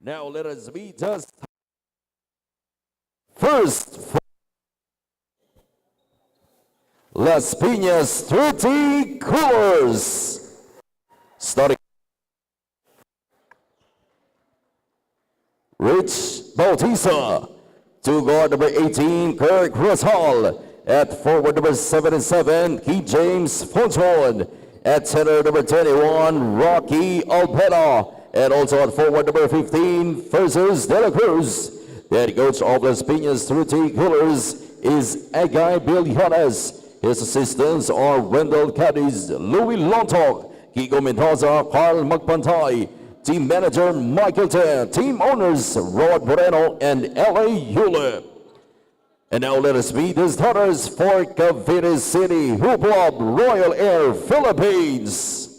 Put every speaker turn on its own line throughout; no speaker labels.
Now let us meet us first. Las Piñas 30 Coolers. Starting. Rich Bautista. To guard number 18, Kirk Rosal. At forward number 77, Keith James Fonson. At center number 21, Rocky Alpena. And also at forward number 15, versus De La Cruz. The head coach of Las Piñas 30 Coolers is Agay Bilyanes. His assistants are Wendell Cadiz, Louis Lontok, Kiko Mendoza, Carl Magpantay. Team manager Michael Tan, team owners Rod Moreno and L.A. Yule. And now let us meet the starters for Cavite City Hoop Club Royal Air Philippines.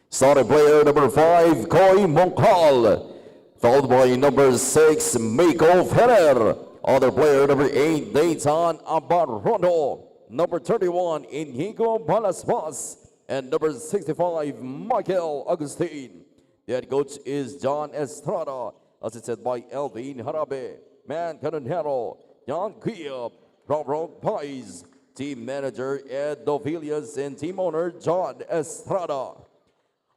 Starting player number 5, Koy Moncol, followed by number 6, Miko Ferrer. Other player number 8, Nathan Abarondo. Number 31, Inigo Balaspas. And number 65, Michael Agustin. The head coach is John Estrada, assisted by Elvin Harabe, Man Canonero, John Kiep, Robert Pais, team manager Ed Dovilias, and team owner John Estrada.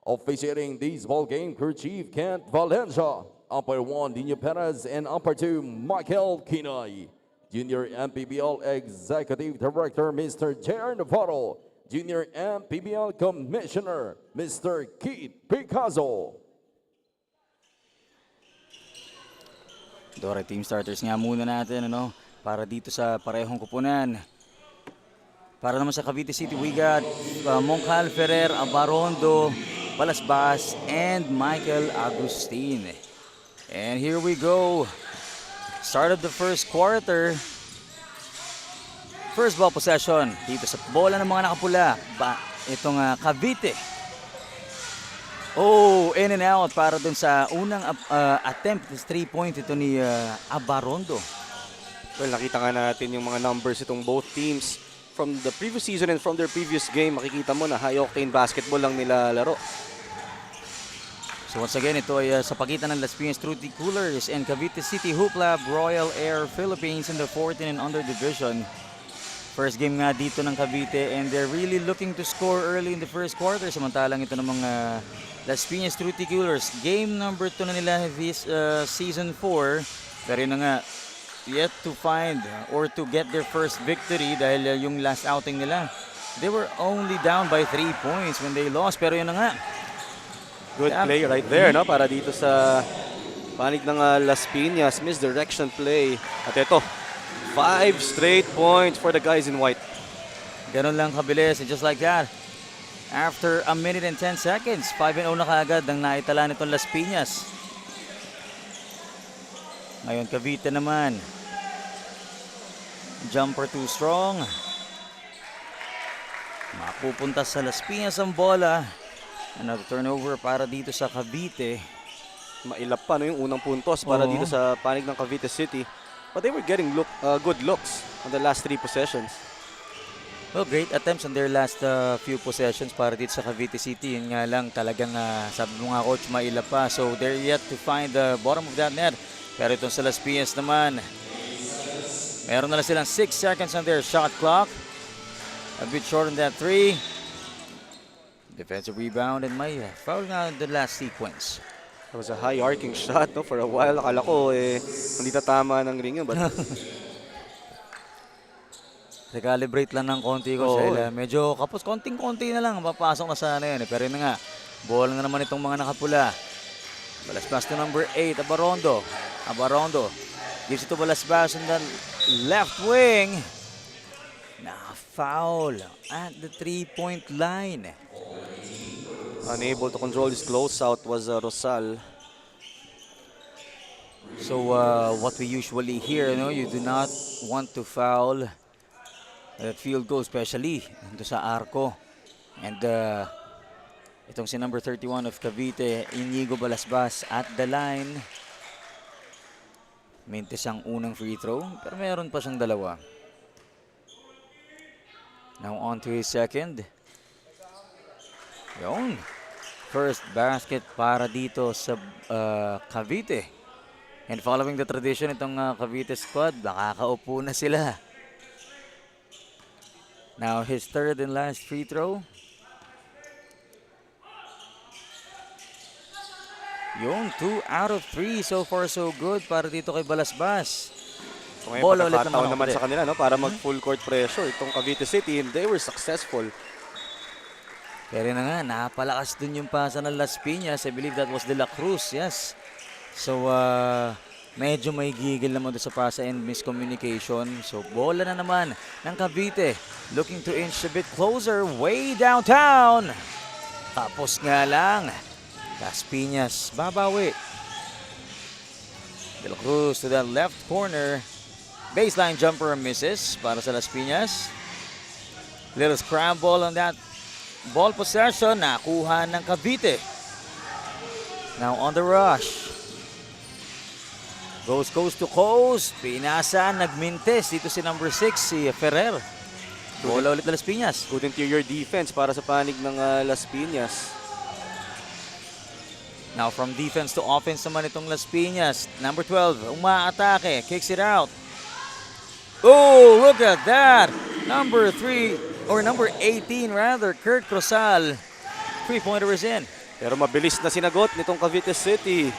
Officiating this ball game, crew chief Kent Valencia, umpire 1 Dino Perez, and umpire 2 Michael Kinay. Junior MPBL Executive Director Mr. J.R. Navarro. Junior MPBL Commissioner, Mr. Keith Picasso.
Dore, team starters nga muna natin, para dito sa parehong kupunan. Para naman sa Cavite City, we got Moncal Ferrer, Abarondo, Balasbas, and Michael Agustin. And here we go. Start of the first quarter. First ball possession dito sa bola ng mga nakapula. Itong Cavite. Oh, in and out para dun sa unang attempt is 3-point ito ni Abarondo.
Well, nakita nga natin yung mga numbers itong both teams from the previous season and from their previous game. Makikita mo na high-octane basketball lang nila laro.
So once again, ito ay sa pagitan ng Las Piñas 30 Coolers and Cavite City Hoop Lab Royal Air Philippines in the 14 and under division. First game nga dito ng Cavite, and they're really looking to score early in the first quarter. Samantalang ito ng mga Las Piñas 30 Coolers. Game number 2 na nila this season 4. Pero yun na nga, yet to find or to get their first victory dahil yung last outing nila, they were only down by 3 points when they lost. Pero yun na nga.
Good play right there, para dito sa panig ng Las Piñas. Misdirection play. At ito, 5 straight points for the guys in white.
Ganun lang kabilis, and just like that, after a minute and 10 seconds, 5-0 na kaagad ang naitala nitong Las Piñas. Ngayon, Cavite naman. Jumper too strong. Mapupunta sa Las Piñas ang bola. Another turnover para dito sa Cavite.
Mailap pa yung unang puntos para dito sa panig ng Cavite City. But they were getting good looks on the last 3 possessions.
Well, great attempts on their last few possessions para dito sa Cavite City. Yun nga lang, talagang sabi mo nga coach, mailap pa. So they're yet to find the bottom of that net. Pero itong sa Las Piñas naman, meron na lang silang 6 seconds on their shot clock. A bit short on that 3. Defensive rebound, and may foul nga in the last sequence.
It was a high arcing shot, For a while, akala ko hindi tatama ng ring yun. But
recalibrate lang ng konti ko siya. Medyo kapos, konting-konti na lang. Mapasok na sana yun. Pero yun nga, bola na naman itong mga nakapula. Balasbas to number 8, Abarondo. Abarondo gives it to Balasbas on the left wing. Na-foul at the 3-point line.
Unable to control his closeout was Rosal.
So what we usually hear, you do not want to foul that field goal, especially ito sa arco. And itong si number 31 of Cavite, Inigo Balasbas at the line. Mintis ang unang free throw, pero meron pa siyang dalawa. Now on to his second. Yun. first basket para dito sa Cavite. And following the tradition, itong Cavite squad, nakakaupo na sila. Now his third and last free throw. Yung 2 out of 3, so far so good para dito kay Balasbas.
So ngayon,
Bola ulit
pagkakataon
naman
naman
ulit.
sa kanila, no, para mag-full court pressure itong Cavite City, and they were successful.
Pero na nga, napalakas dun yung pasa ng Las Piñas. I believe that was De La Cruz, yes. So, medyo may gigil naman doon sa pasa and miscommunication. So, bola na naman ng Cavite. Looking to inch a bit closer, way downtown. Tapos nga lang, Las Piñas babawi. De La Cruz to that left corner. Baseline jumper misses para sa Las Piñas. Little scramble on that ball possession, nakuha ng Cavite. Now on the rush. Goes coast to coast. Pinasa, nagmintes. Dito si number 6, si Ferrer. Bola ulit na Las Piñas.
Good interior defense para sa panig ng Las Piñas.
Now from defense to offense naman itong Las Piñas. Number 12, umaatake. Kicks it out. Oh, look at that. Number 3, or number 18 rather, Kurt Crosal. 3-pointer is in.
Pero mabilis na sinagot nitong Cavite City.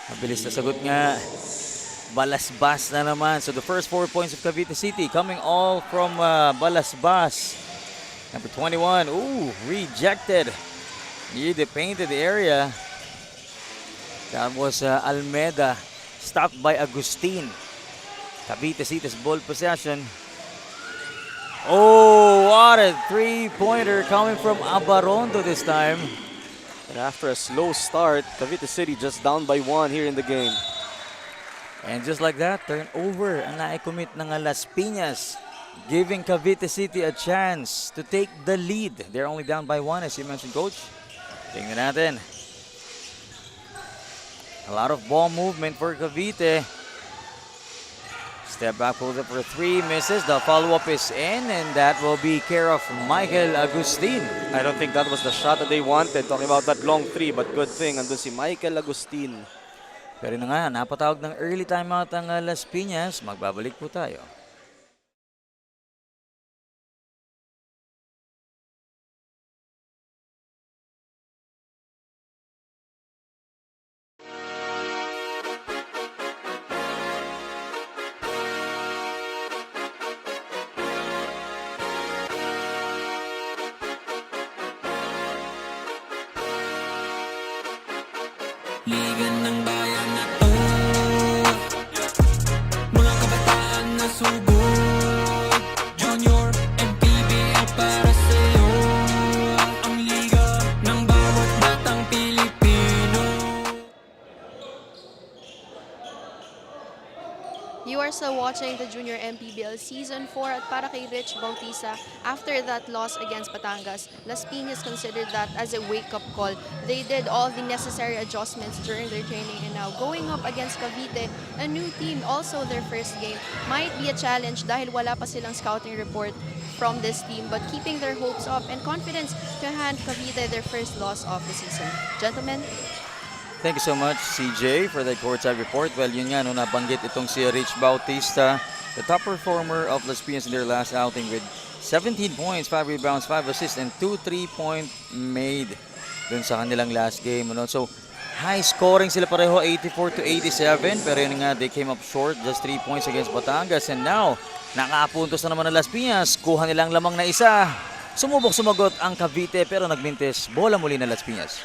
Mabilis na sagot nga. Balasbas na naman. So the first 4 points of Cavite City coming all from Balasbas. Number 21, ooh, rejected. Near the painted area. That was Almeda. Stopped by Agustin. Cavite City's ball possession. Oh, what a 3-pointer coming from Abarondo this time.
And after a slow start, Cavite City just down by 1 here in the game.
And just like that, turnover ang nai-commit ng Las Piñas, giving Cavite City a chance to take the lead. They're only down by 1, as you mentioned, Coach. Tingnan natin. A lot of ball movement for Cavite. Step back, pulls up for 3, misses. The follow-up is in, and that will be care of Michael Agustin.
I don't think that was the shot that they wanted. Talking about that long 3, but good thing, andun si Michael Agustin.
Pero na nga, napatawag ng early timeout ang Las Piñas. Magbabalik po tayo.
Liga ng bayan na to, mga kabataan na sugod, Junior and PBL para sa'yo. Ang liga ng bawat batang Pilipino.
You are still watching the Junior MPBL Season 4 at para kay Rich Bautista, after that loss against Batangas, Las Piñas considered that as a wake-up call. They did all the necessary adjustments during their training, and now going up against Cavite, a new team, also their first game, might be a challenge dahil wala pa silang scouting report from this team, but keeping their hopes up and confidence to hand Cavite their first loss of the season. Gentlemen?
Thank you so much, CJ, for that courtside report. Well, yun nga, no, nabanggit itong si Rich Bautista, the top performer of Las Piñas in their last outing with 17 points, 5 rebounds, 5 assists, and 2 3-point made dun sa kanilang last game. No? So, high scoring sila pareho, 84-87, pero yun nga, they came up short, just 3 points against Batangas. And now, nakapuntos na naman ng Las Piñas, kuha nilang lamang na isa. Sumubok sumagot ang Cavite, pero nagmintis, bola muli ng Las Piñas.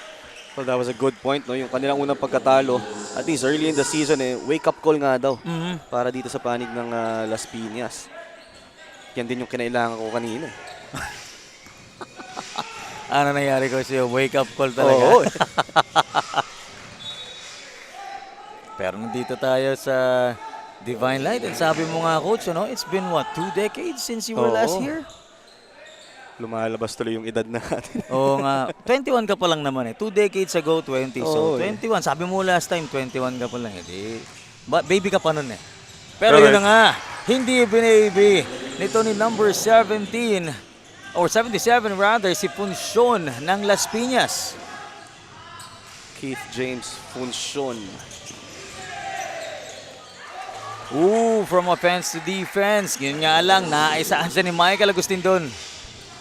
Well, that was a good point, no? Yung kanilang unang pagkatalo, at least early in the season, wake-up call nga daw para dito sa panig ng Las Piñas. Yan din yung kinailangan ko kanina.
Ano nangyari ko sa'yo? Wake up call talaga.
Oo.
Pero nandito tayo sa Divine Light. And sabi mo nga, Coach, ano, it's been what, 2 decades since you were last
Oo.
here?
Lumalabas tuloy yung edad natin.
Oo nga. 21 ka pa lang naman eh. 2 decades ago, 20. So,
Oo, eh.
21. Sabi mo last time, 21 ka pa lang. Eh. Baby ka pa nun eh. Pero yun na nga, hindi baby nito ni number 17, or 77 rather, si Funcion ng Las Piñas.
Keith James Funcion.
From offense to defense. Yun nga lang, naisaan siya ni Michael Agustin doon.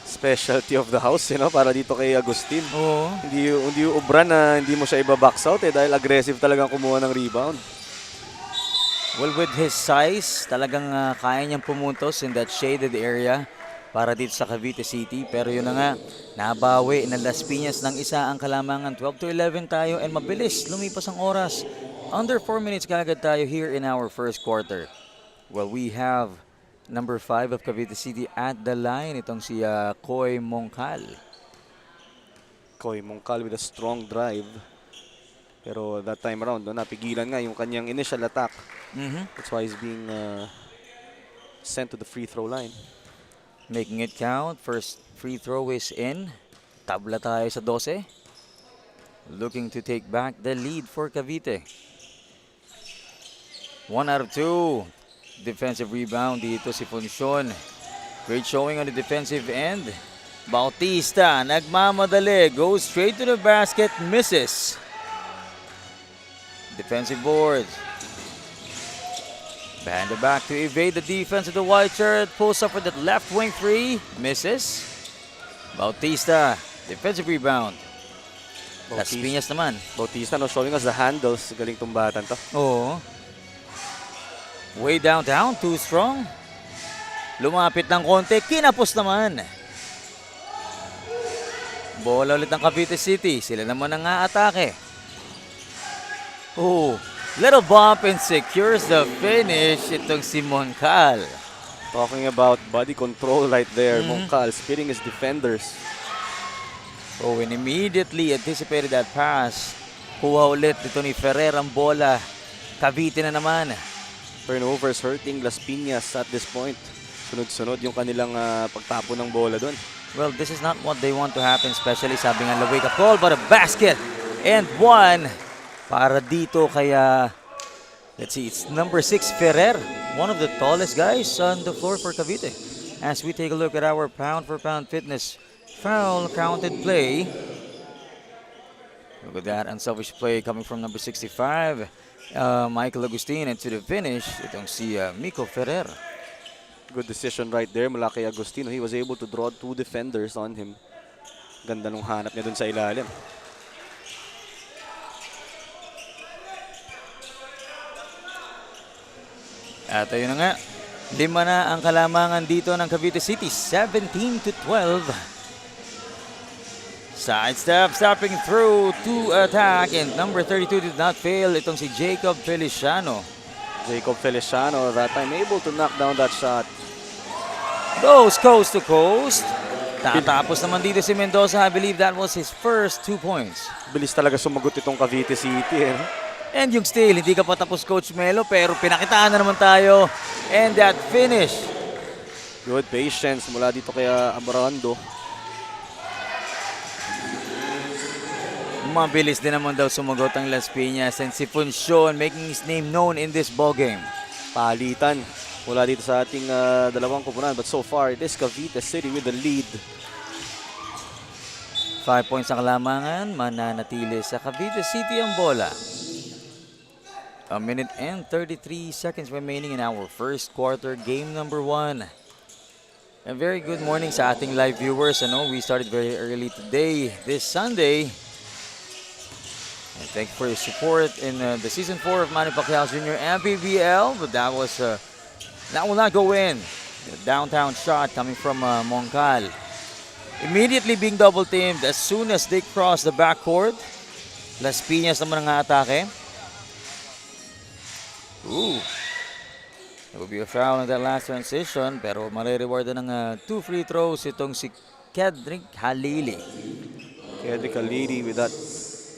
Specialty of the house, para dito kay Agustin.
Oo.
Hindi ubra na hindi mo siya iba-box out dahil aggressive talagang kumuha ng rebound.
Well, with his size, talagang kaya niyang pumuntos in that shaded area para dito sa Cavite City. Pero yun na nga, nabawi ng Las Piñas ng isa ang kalamangan. 12-11 tayo and mabilis lumipas ang oras. Under 4 minutes kagad tayo here in our first quarter. Well, we have number 5 of Cavite City at the line. Itong si Koy Mongkal.
Koy Mongkal with a strong drive. Pero that time around, napigilan nga yung kanyang initial attack. That's why he's being sent to the free throw line.
Making it count. First free throw is in. Tabla tayo sa 12. Looking to take back the lead for Cavite. 1 out of 2. Defensive rebound dito si Funcion. Great showing on the defensive end. Bautista, nagmamadali. Goes straight to the basket. Misses. Defensive boards. Band it back to evade the defense of the white shirt. Pulls up for that left wing three. Misses. Bautista. Defensive rebound. Las Piñas naman.
Bautista showing us the handles. Galing tong batan to.
Oo. Way downtown. Too strong. Lumapit ng konti. Kinapos naman. Bola ulit ng Cavite City. Sila naman ang aatake. Little bump and secures the finish. Itong si Mongkal.
Talking about body control right there. Mongkal spitting his defenders.
And immediately anticipated that pass. Kuha ulit dito ni Ferrer ang bola. Cavite na naman.
Turnovers hurting Las Piñas at this point. Sunod-sunod yung kanilang pagtapo ng bola doon.
Well, this is not what they want to happen, especially sabi nga wake up call, but a basket and one para dito kaya, let's see, it's number 6 Ferrer, one of the tallest guys on the floor for Cavite. As we take a look at our pound for pound fitness, foul counted play. Look at that unselfish play coming from number 65, Michael Agustin, and to the finish, itong si Miko Ferrer.
Good decision right there mula kay Agustino. He was able to draw 2 defenders on him. Ganda nung hanap niya dun sa ilalim.
At ayun na nga, 5 na ang kalamangan dito ng Cavite City, 17-12. Sidestep, stepping through to attack, and number 32 did not fail. Itong si Jacob Feliciano.
Jacob Feliciano that time able to knock down that shot.
Goes coast to coast. Tatapos naman dito si Mendoza. I believe that was his first 2 points.
Bilis talaga sumagot itong Cavite City.
And yung steal, hindi ka pa tapos Coach Melo, pero pinakitaan na naman tayo. And that finish.
Good patience mula dito kay Amarando.
Mabilis din naman daw sumagot ang Las Piñas, and si Funcion making his name known in this ballgame.
Palitan mula dito sa ating dalawang koponan, but so far it is Cavite City with the lead.
5 points ang kalamangan, mananatili sa Cavite City ang bola. 1 minute and 33 seconds remaining in our first quarter, game number 1. A very good morning sa ating live viewers. I know we started very early today, this Sunday. And thank you for your support in the Season 4 of Manny Pacquiao Jr. MPBL. But that will not go in. The downtown shot coming from Mongkal. Immediately being double teamed as soon as they cross the backcourt. Las Piñas naman ang atake. There will be a foul in that last transition, pero marirewardan ng 2 free throws itong si Kedrick Halili.
Kedrick Halili with that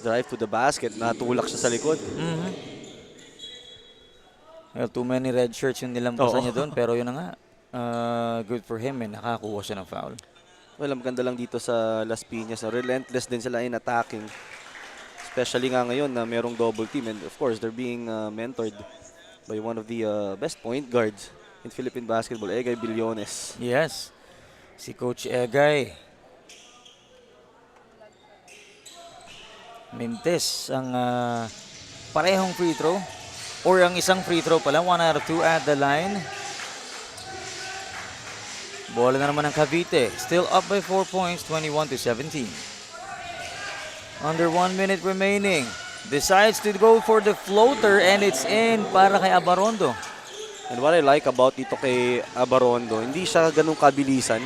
drive to the basket, natulak siya sa likod.
Well, too many red shirts yung nilampasan niya doon, pero yun na nga, good for him, nakakuha siya ng foul.
Well, ang maganda lang dito sa Las Piñas, relentless din sila in attacking. Especially nga ngayon na merong double team, and of course, they're being mentored by one of the best point guards in Philippine basketball, Egay Billones.
Yes. si Coach Egay. Mintes ang parehong free throw or ang isang free throw pala, 1 out of 2 at the line. Bola na naman ng Cavite, still up by 4 points, 21-17. Under 1 minute remaining, decides to go for the floater and it's in para kay Abarondo.
And what I like about dito kay Abarondo, hindi siya ganun kabilisan,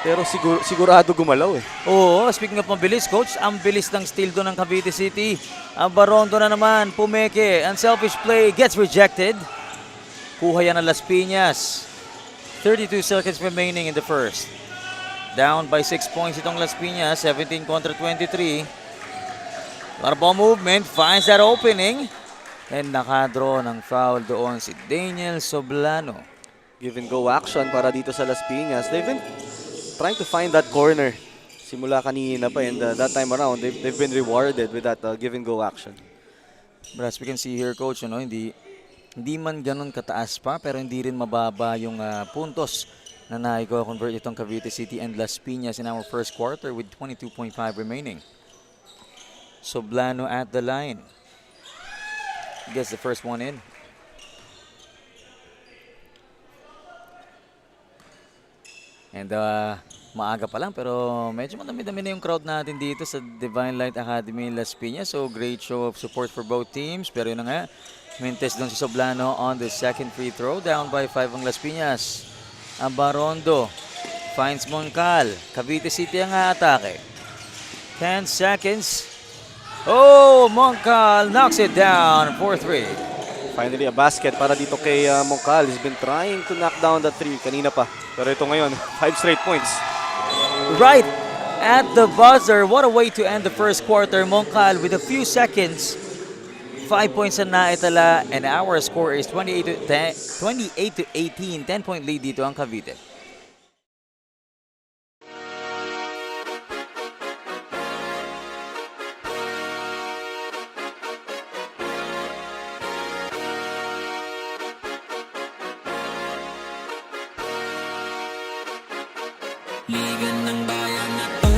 pero sigurado gumalaw eh.
Oo, speaking of mabilis, coach, ang bilis ng steal doon ng Cavite City. Abarondo na naman, pumeke. Unselfish play gets rejected. Kuha yan ng Las Piñas. 32 seconds remaining in the first. Down by 6 points itong Las Piñas, 17 kontra 23. Lot of ball movement, finds that opening. And nakadraw ng foul doon si Daniel Soblano.
Give and go action para dito sa Las Piñas. They've been trying to find that corner simula kanina pa, and that time around they've been rewarded with that give and go action.
But as we can see here, coach, hindi man ganun kataas pa pero hindi rin mababa yung puntos na naiko-convert itong Cavite City and Las Piñas in our first quarter with 22.5 remaining. Soblano at the line. Gets the first one in. And maaga pa lang pero medyo madami-dami na yung crowd natin dito sa Divine Light Academy Las Piñas. So great show of support for both teams. Pero yun na nga, mintes doon si Soblano on the second free throw. Down by 5 ang Las Piñas. Abarondo finds Moncal. Cavite City ang atake. 10 seconds. Oh, Moncal knocks it down. 4-3.
Finally, a basket para dito kay Moncal. He's been trying to knock down the three kanina pa. Pero ito ngayon, 5 straight points.
Right at the buzzer. What a way to end the first quarter. Moncal with a few seconds. 5 points na naitala. And our score is 28-18. 10-point lead dito ang Cavite.
Liga ng bayan na to,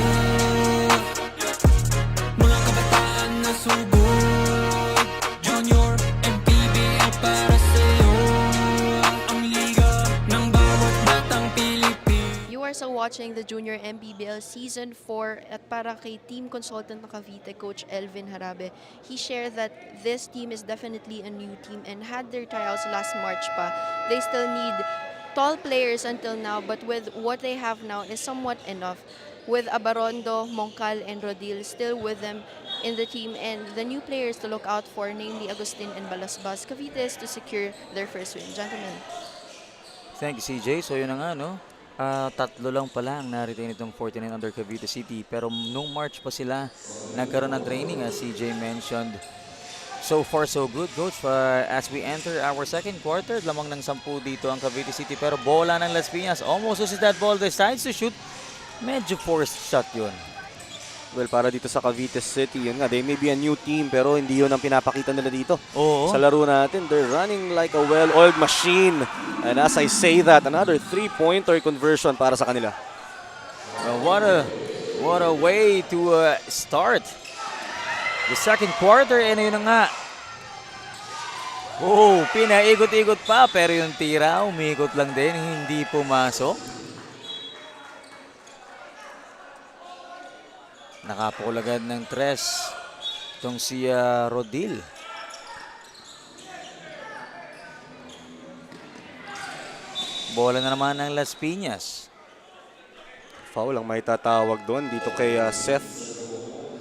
mga kabataan na sugod, Junior MPBL para sa'yo, ang liga ng bawat batang Pilipino.
You are so watching the Junior MPBL Season 4 at para kay team consultant ng Cavite, Coach Elvin Harabe. He shared that this team is definitely a new team and had their tryouts last March pa. They still need tall players until now, but with what they have now is somewhat enough. With Abarondo, Moncal, and Rodil still with them in the team, and the new players to look out for, namely Agustin and Balasbas, Cavite is to secure their first win. Gentlemen.
Thank you, CJ. So yun na nga, no? Tatlo lang pala ang na-retain itong 49 under Cavite City. Pero nung March pa sila nagkaroon ng training, as CJ mentioned. So far, so good, Coach. As we enter our second quarter, lamang ng 10 dito ang Cavite City. Pero bola ng Las Piñas. Almost uses that ball. Decides to shoot. Medyo forced shot yun.
Well, para dito sa Cavite City, yun nga, they may be a new team pero hindi yun ang pinapakita nila dito.
Oo.
Sa laro natin, they're running like a well-oiled machine. And as I say that, another 3-pointer conversion para sa kanila.
What a way to start the second quarter. And yun na nga. Oh, pinaikot-ikot pa pero yung tira umikot lang din, hindi pumasok. Nakapukol agad ng tres itong si Rodil. Bola na naman ng Las Piñas.
Foul ang may tatawag doon dito kay Seth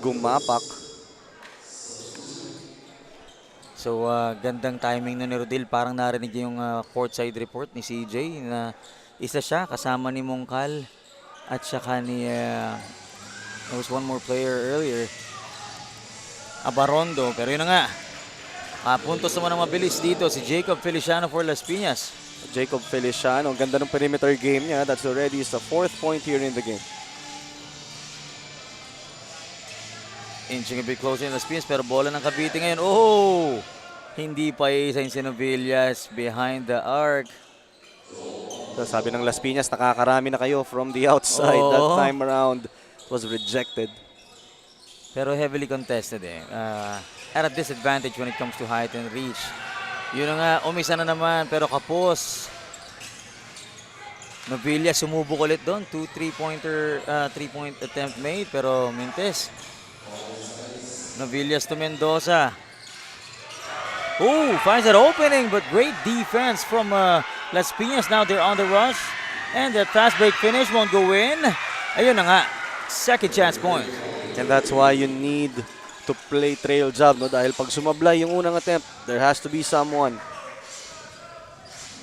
Gumapak.
So gandang timing na ni Rodil. Parang narinig yung courtside report ni CJ na isa siya kasama ni Moncal at saka ni there was one more player earlier, Abarondo. Pero yun na nga, puntos naman ang mabilis dito si Jacob Feliciano for Las Piñas.
Jacob Feliciano, ang ganda ng perimeter game niya. That's already his 4th point here in the game.
Inching a bit closer in Las Piñas pero bola ng Cavite ngayon. Oh! Hindi pa isa yung Sinovillas behind the arc.
Sabi ng Las Piñas, nakakarami na kayo from the outside.
Oo.
That time around, it was rejected.
Pero heavily contested eh. At a disadvantage when it comes to height and reach. Yun na nga, umisa na naman pero kapos. Novilla sumubok ulit doon. 2 3-pointer, 3-point attempt made pero Mintes. Novillas to Mendoza. Oh, finds that opening but great defense from Las Piñas. Now they're on the rush. And that fast break finish won't go in. Ayun na nga, second chance point.
And that's why you need to play trail job, no? Dahil pag sumablay yung unang attempt, there has to be someone.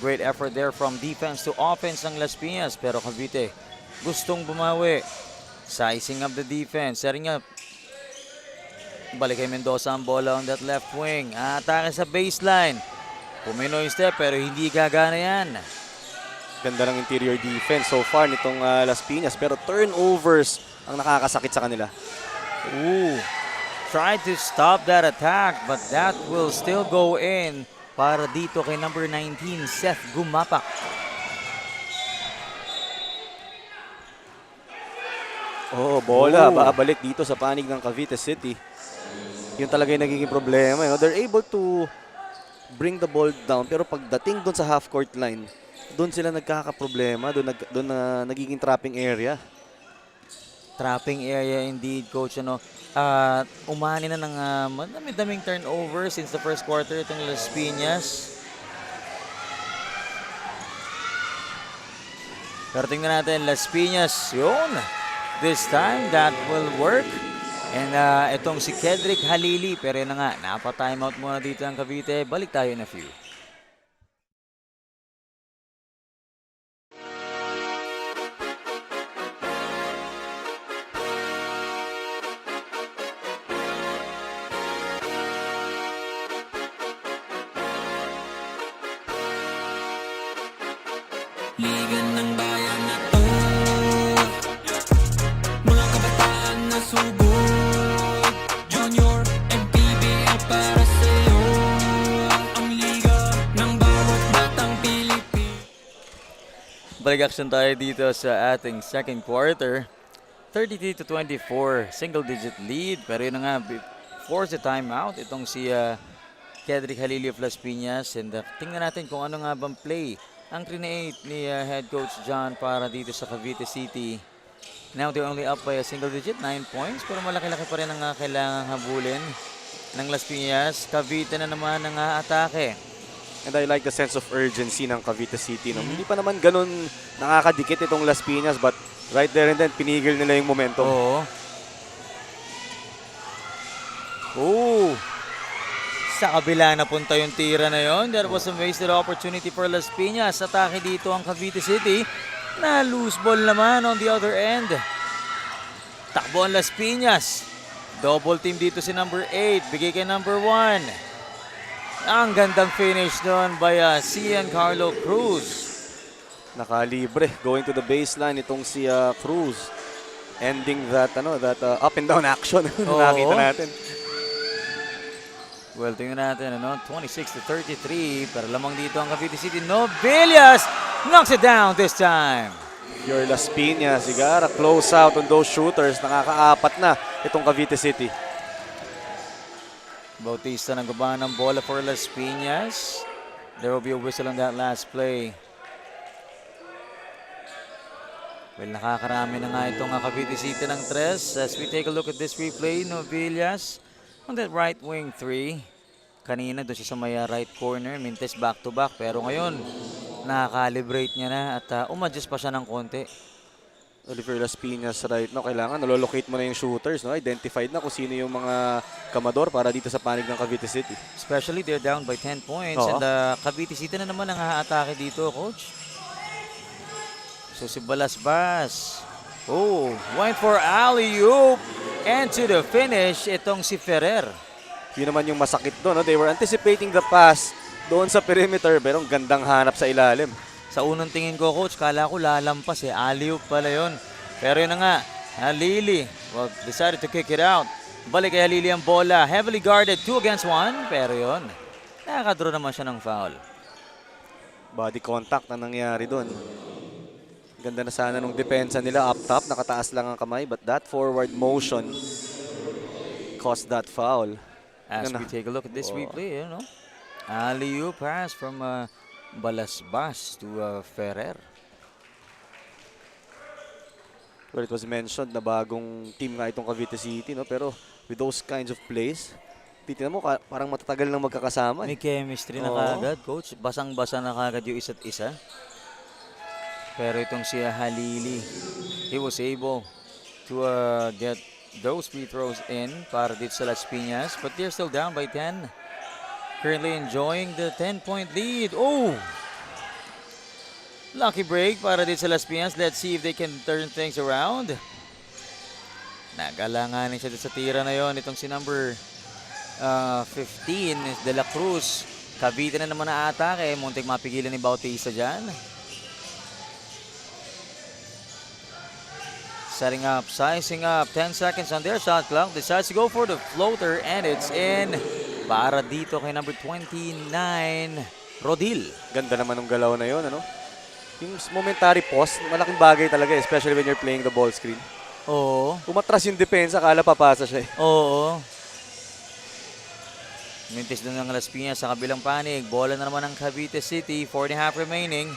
Great effort there from defense to offense ng Las Piñas. Pero Cavite gustong bumawi. Sizing up the defense. Setting up. Balik kay Mendoza ang bola on that left wing. Atake sa baseline. Puminoy step pero hindi gagana yan.
Ganda ng interior defense so far nitong Las Piñas. Pero turnovers ang nakakasakit sa kanila.
Ooh. Tried to stop that attack but that will still go in. Para dito kay number 19, Seth Gumapak.
Oh, bola.
Oh.
Babalik dito sa panig ng Cavite City. Yun talaga yung nagiging problema. You know? They're able to bring the ball down. Pero pagdating doon sa half-court line, doon sila nagkakaproblema. Doon na nagiging trapping area.
Trapping area indeed, coach. Ano, umani na ng madami-daming turnover since the first quarter itong Las Piñas. Pero tingnan natin, Las Piñas, yun. This time, that will work. And itong si Kedrick Halili, pero yun na nga, napa-timeout muna dito ang Cavite. Balik tayo in a few.
Liga ng bayan na to, mga kabataan na sugod, Junior MPBL para sa'yo, ang liga ng bawat batang Pilipino.
Balik action tayo dito sa ating second quarter. 33-24, single-digit lead. Pero yun na nga, force the timeout. Itong si Kedrick Halili of Las Piñas. And tingnan natin kung ano nga bang play ang create ni head coach John para dito sa Cavite City. Now they're only up by a single-digit, 9 points. Pero malaki-laki pa rin ang kailangang habulin ng Las Piñas. Cavite na naman ang atake.
And I like the sense of urgency ng Cavite City. No? Hindi pa naman ganun nakakadikit itong Las Piñas, but right there and then, pinigil nila yung momentum.
Oo. Oh. Sa kabila na punta yung tira na yon. There was a wasted opportunity for Las Piñas. Atake dito ang Cavite City. Na loose ball naman on the other end. Takbo ang Las Piñas. Double team dito si number 8. Bigay kay number 1. Ang gandang finish doon by Cian Carlo Cruz.
Nakalibre, going to the baseline itong si Cruz. Ending that up and down action na nakita natin.
Well, tingnan natin, 26-33. Pero lamang dito ang Cavite City. Novillas knocks it down this time.
Your Las Piñas, you gotta close out on those shooters. Nakakaapat na itong Cavite City.
Bautista nagbabahan ng bola for Las Piñas. There will be a whistle on that last play. Well, nakakarami na nga itong Cavite City ng tres. As we take a look at this replay, Novillas on that right wing 3. Kanina doon siya sa may right corner, Mintes back-to-back. Pero ngayon, nakakalibrate niya na at umadjust pa siya ng konti.
Oliver Las Piñas right now, kailangan nalolocate mo na yung shooters. No? Identified na kung sino yung mga kamador para dito sa panig ng Cavite City.
Especially they're down by 10 points.
Oo.
And Cavite City na naman ang haatake dito, coach. So si Balasbas. Oh, went for alley-oop. And to the finish, itong si Ferrer.
Yun naman yung masakit doon. No? They were anticipating the pass doon sa perimeter, pero ang gandang hanap sa ilalim.
Sa unang tingin ko, coach, kala ko lalampas eh. Alley-oop pala yun. Pero yun na nga, Halili decided to kick it out. Balik kay Halili ang bola. Heavily guarded, 2 against 1. Pero yun, nakakadraw naman siya ng foul.
Body contact na nangyari doon. Ganda na sana nung depensa nila up top, nakataas lang ang kamay, but that forward motion caused that foul.
As
Yan
we
na.
take a look at this
Oh.
replay, you know, alley-oop pass from Balasbas to Ferrer.
Well, it was mentioned na bagong team nga itong Cavite City, no? Pero with those kinds of plays, titignan mo parang matatagal lang magkakasama.
May chemistry na
Oo.
kagad, coach. Basang-basa na kagad yung isa't isa. Pero itong si Halili, he was able to get those free throws in para dito sa Las Piñas. But they're still down by 10. Currently enjoying the 10-point lead. Oh! Lucky break para dito sa Las Piñas. Let's see if they can turn things around. Nagalanganin siya dito sa tira na yon. Itong si number 15, De La Cruz. Cavite na naman na atake. Muntik mapigilan ni Bautista dyan. Setting up, sizing up. 10 seconds on their shot clock. Decides to go for the floater and it's in. Para dito kay number 29, Rodil.
Ganda naman ng galaw na yon, ano? Yung momentary pause, malaking bagay talaga, especially when you're playing the ball screen.
Oo.
Umatras yung depensa, akala papasa siya.
Oo. Mintis doon ng Las Piñas sa kabilang panig. Bola na naman ng Cavite City. 4.5 remaining.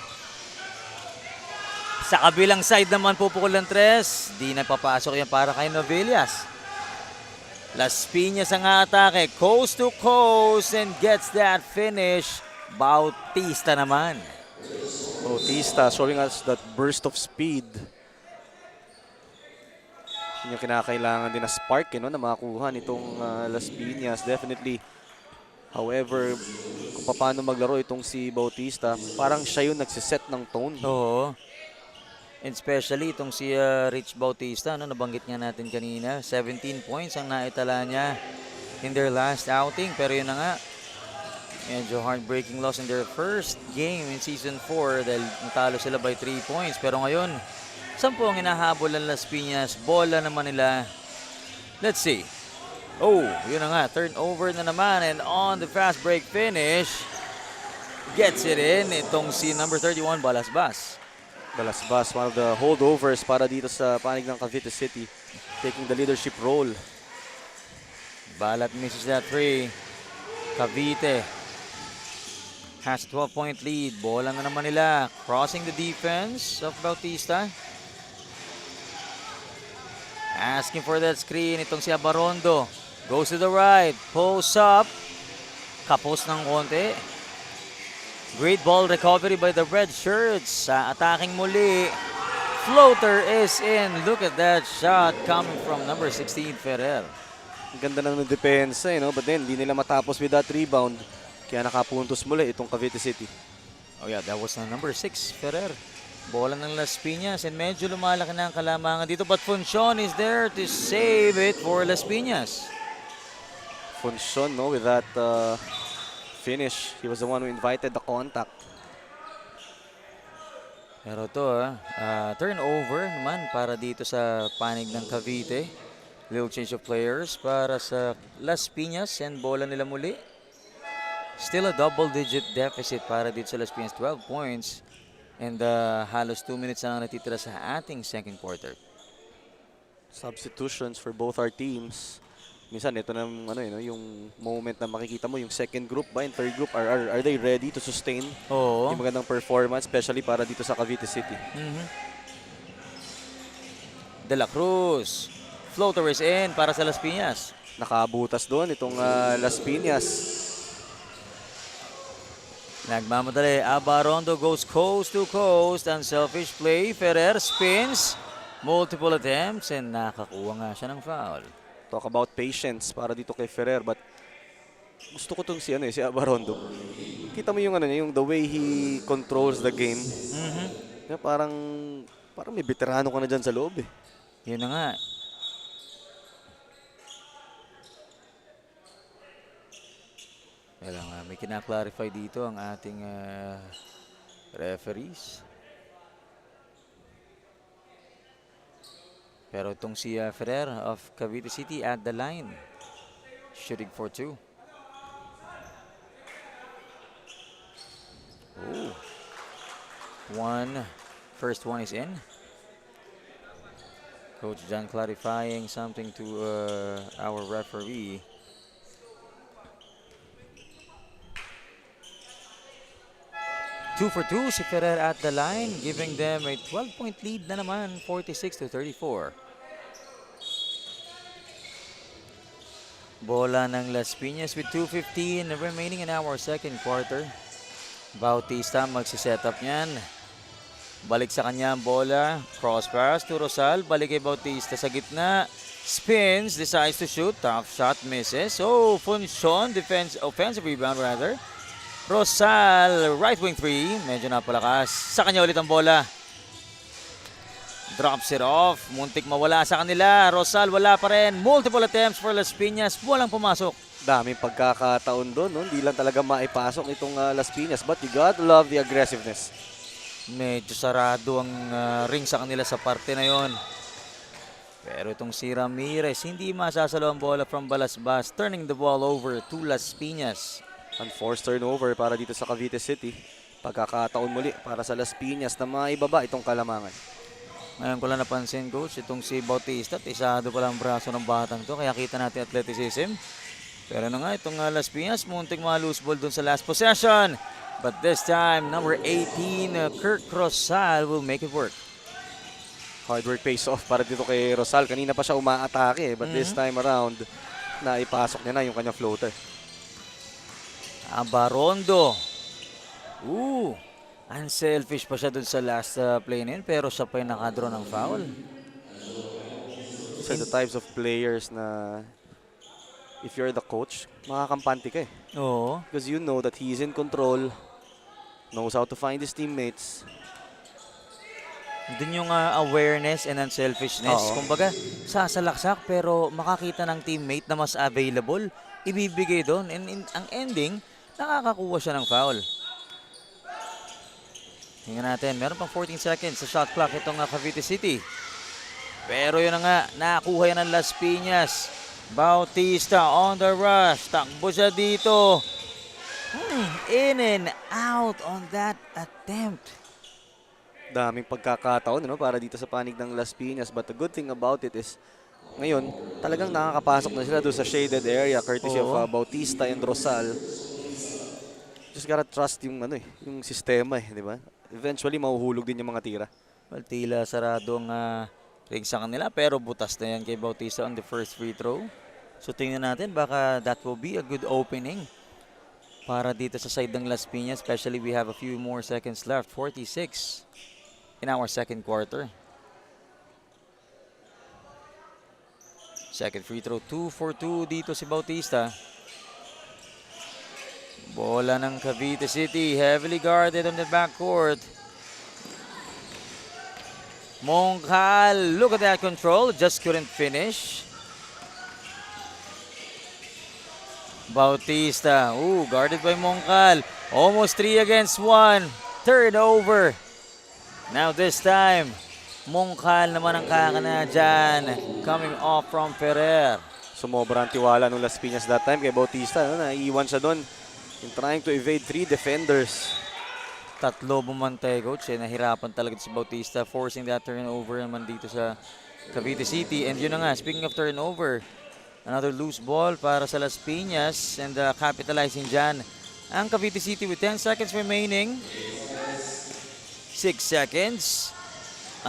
Sa kabilang side naman pupukol ng tres. Di nagpapasok yan para kay Novillas. Las Piñas ang atake. Coast to coast and gets that finish. Bautista naman.
Bautista showing us that burst of speed. Yun yung kinakailangan din na spark, no, na makakuha nitong Las Piñas. Definitely. However, kung paano maglaro itong si Bautista, parang siya yung nagsiset ng tone.
Oo. And especially itong si Rich Bautista, no, nabanggit nga natin kanina. 17 points ang naitala niya in their last outing. Pero yun na nga, medyo heartbreaking loss in their first game in Season 4 dahil natalo sila by 3 points. Pero ngayon, 10 ang hinahabol ng Las Piñas. Bola naman nila. Let's see. Oh, yun na nga. Turnover na naman. And on the fast break finish, gets it in. Itong si number 31, Balasbas.
Balasbas, one of the holdovers para dito sa panig ng Cavite City, taking the leadership role.
Balat misses that 3. Cavite has a 12-point lead. Bola na naman nila. Crossing the defense of Bautista. Asking for that screen. Itong si Abarondo. Goes to the right. Posts up. Kapos ng konti. Great ball recovery by the red shirts. Sa attacking muli. Floater is in. Look at that shot coming from number 16, Ferrer.
Ang ganda ng depensa, no? But then, hindi nila matapos with that rebound. Kaya nakapuntos muli itong Cavite City.
Oh yeah, that was number 6, Ferrer. Bola ng Las Piñas and medyo lumalaki na ang kalamangan dito. But Funcion is there to save it for Las Piñas.
Funcion, no, with that finish. He was the one who invited the contact.
Pero to turnover naman para dito sa panig ng Cavite. Little change of players para sa Las Piñas and bola nila muli. Still a double-digit deficit para dito sa Las Piñas. 12 points and halos 2 minutes na lang natitira sa ating second quarter.
Substitutions for both our teams. Minsan ito na yung moment na makikita mo yung second group ba and third group are they ready to sustain
Oo.
yung magandang performance, especially para dito sa Cavite City.
De La Cruz. Floater is in para sa Las Piñas.
Nakaabutas doon itong Las Piñas.
Nagmamadali. Abarondo goes coast to coast. Unselfish play. Ferrer spins. Multiple attempts and nakakuha nga siya ng foul.
Talk about patience para dito kay Ferrer, but gusto ko tong si Abarondo. Kita mo yung yung the way he controls the game. Parang may veterano ka na dyan sa loob eh.
Yun na nga. Kaya nga, may kinaklarify dito ang ating referees. Pero itong si Ferrer of Cavite City at the line. Shooting for 2. Oh. 1 First one is in. Coach John clarifying something to our referee. Two for two si Ferrer at the line, giving them a 12-point lead na naman, 46-34. Bola ng Las Piñas with 2:15 remaining in our second quarter. Bautista magsiset up niyan. Balik sa kanya ang bola. Cross pass to Rosal. Balik kay Bautista sa gitna. Spins, decides to shoot. Tough shot, misses. Oh, Funcion, offensive rebound rather. Rosal, right wing three. Medyo napalakas. Sa kanya ulit ang bola. Drops it off. Muntik mawala sa kanila. Rosal wala pa rin. Multiple attempts for Las Piñas. Walang pumasok.
Daming pagkakataon doon, no? Hindi lang talaga maipasok itong Las Piñas. But you gotta love the aggressiveness.
Medyo sarado ang ring sa kanila sa parte na yon. Pero itong si Ramirez, hindi masasalo ang bola from Balasbas. Turning the ball over to Las Piñas.
Unforced turnover para dito sa Cavite City. Pagkakataon muli para sa Las Piñas na maibaba itong kalamangan.
Ngayon ko lang napansin, coach, itong si Bautista, isado pala ang braso ng batang to, kaya kita natin athleticism. Pero na nga, itong Las Piñas, munting mga loose ball dun sa last possession. But this time, number 18, Kirk Rosal will make it work.
Hard work pays off para dito kay Rosal. Kanina pa siya umaatake, but this time around, naipasok niya na yung kanyang floater.
Abarondo. Unselfish pa siya dun sa last play na yun, pero siya pa yung nakadraw ng foul.
These are the types of players na if you're the coach, makakampante ka eh.
Oo.
Because you know that he's in control, knows how to find his teammates.
Dun yung awareness and unselfishness.
Oo.
Kumbaga, sasalaksak pero makakita ng teammate na mas available, ibibigay doon. And ang ending, nakakakuha siya ng foul. Tingnan natin, meron pang 14 seconds sa shot clock itong Cavite City. Pero yun na nga, nakakuha yan ng Las Piñas. Bautista on the rush. Takbo siya dito. In and out on that attempt.
Daming pagkakataon, no, para dito sa panig ng Las Piñas. But the good thing about it is, ngayon, talagang nakakapasok na sila doon sa shaded area courtesy of Bautista and Rosal. Just gotta trust yung yung sistema di ba? Eventually mahuhulog din yung mga tira.
Well, tila sarado ang rig sa kanila pero butas na yan kay Bautista on the first free throw. So tingnan natin baka that will be a good opening para dito sa side ng Las Piñas, especially we have a few more seconds left, 46 in our second quarter. Second free throw, 2 for 2 dito si Bautista. Bola ng Cavite City, heavily guarded on the backcourt. Mongcal, look at that control, just couldn't finish. Bautista, guarded by Mongcal. Almost 3 against 1. Turnover. Now this time, Mongcal naman ang kakana dyan. Coming off from Ferrer.
Sumobra ang tiwala ng Las Piñas that time kay Bautista. Naiiwan siya doon. In trying to evade 3 defenders.
Tatlo bumantay, coach. Nahirapan talaga si Bautista forcing that turnover naman dito sa Cavite City. And yun na nga, speaking of turnover, another loose ball para sa Las Piñas and capitalizing dyan ang Cavite City with 10 seconds remaining. 6 seconds.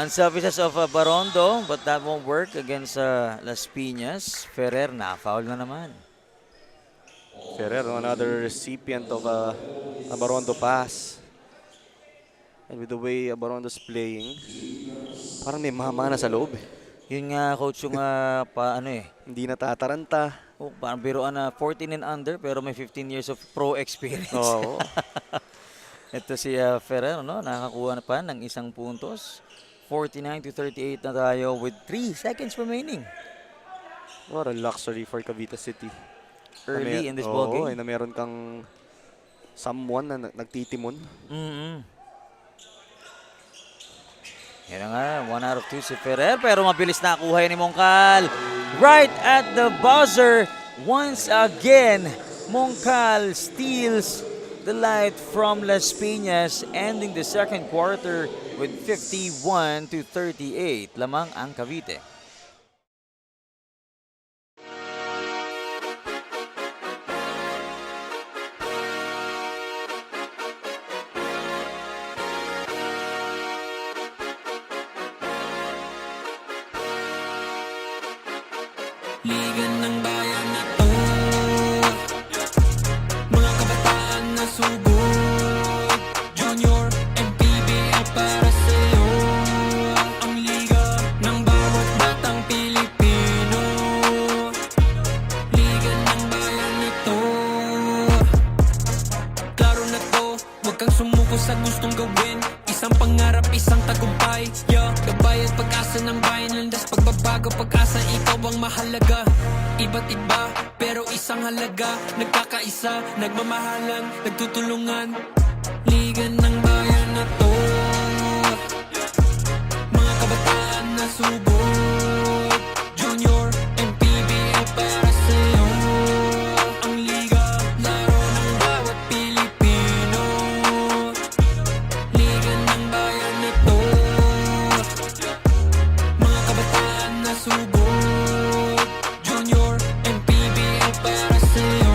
Unselfishness of Barondo, but that won't work against Las Piñas. Ferrer na, foul na naman.
Ferrer, another recipient of a Barondo pass. And with the way Barondo's playing, parang may mama na sa loob eh.
Yun nga, coach, yung
Hindi natataranta.
parang biroan na 14 and under pero may 15 years of pro experience.
Oo.
Ito si Ferrer, nakakuha na pa ng isang puntos. 49-38 na tayo with 3 seconds remaining.
What a luxury for Cavite City.
Early in this ball game.
Na meron kang someone na nagtitimon.
Yan na nga, 1 out of 2 si Ferrer pero mabilis na kuha ni Mongcal. Right at the buzzer, once again, Mongcal steals the light from Las Piñas, ending the second quarter with 51-38. Lamang ang Cavite.
Liga ng bayan na to, mga kabataan na sugod, Junior MPBL para sa'yo. Ang liga ng bawat batang Pilipino, liga ng bayan na to. Klaro na to, huwag kang sumuko sa gustong gawin. Isang pangarap, isang tagumpay, yeah. Gabay at pag-asa ng bayan, landas pagbabago, pag-asa, ikaw ang mahalaga. Iba't iba, pero isang halaga. Nagkakaisa, nagmamahalan, nagtutulungan. Liga ng bayan na to, mga kabataan na subok, Junior MPBL para sa'yo. Ang liga, laro ng bawat Pilipino. Liga ng bayan na to, mga kabataan na subok, Junior MPBL para sa'yo.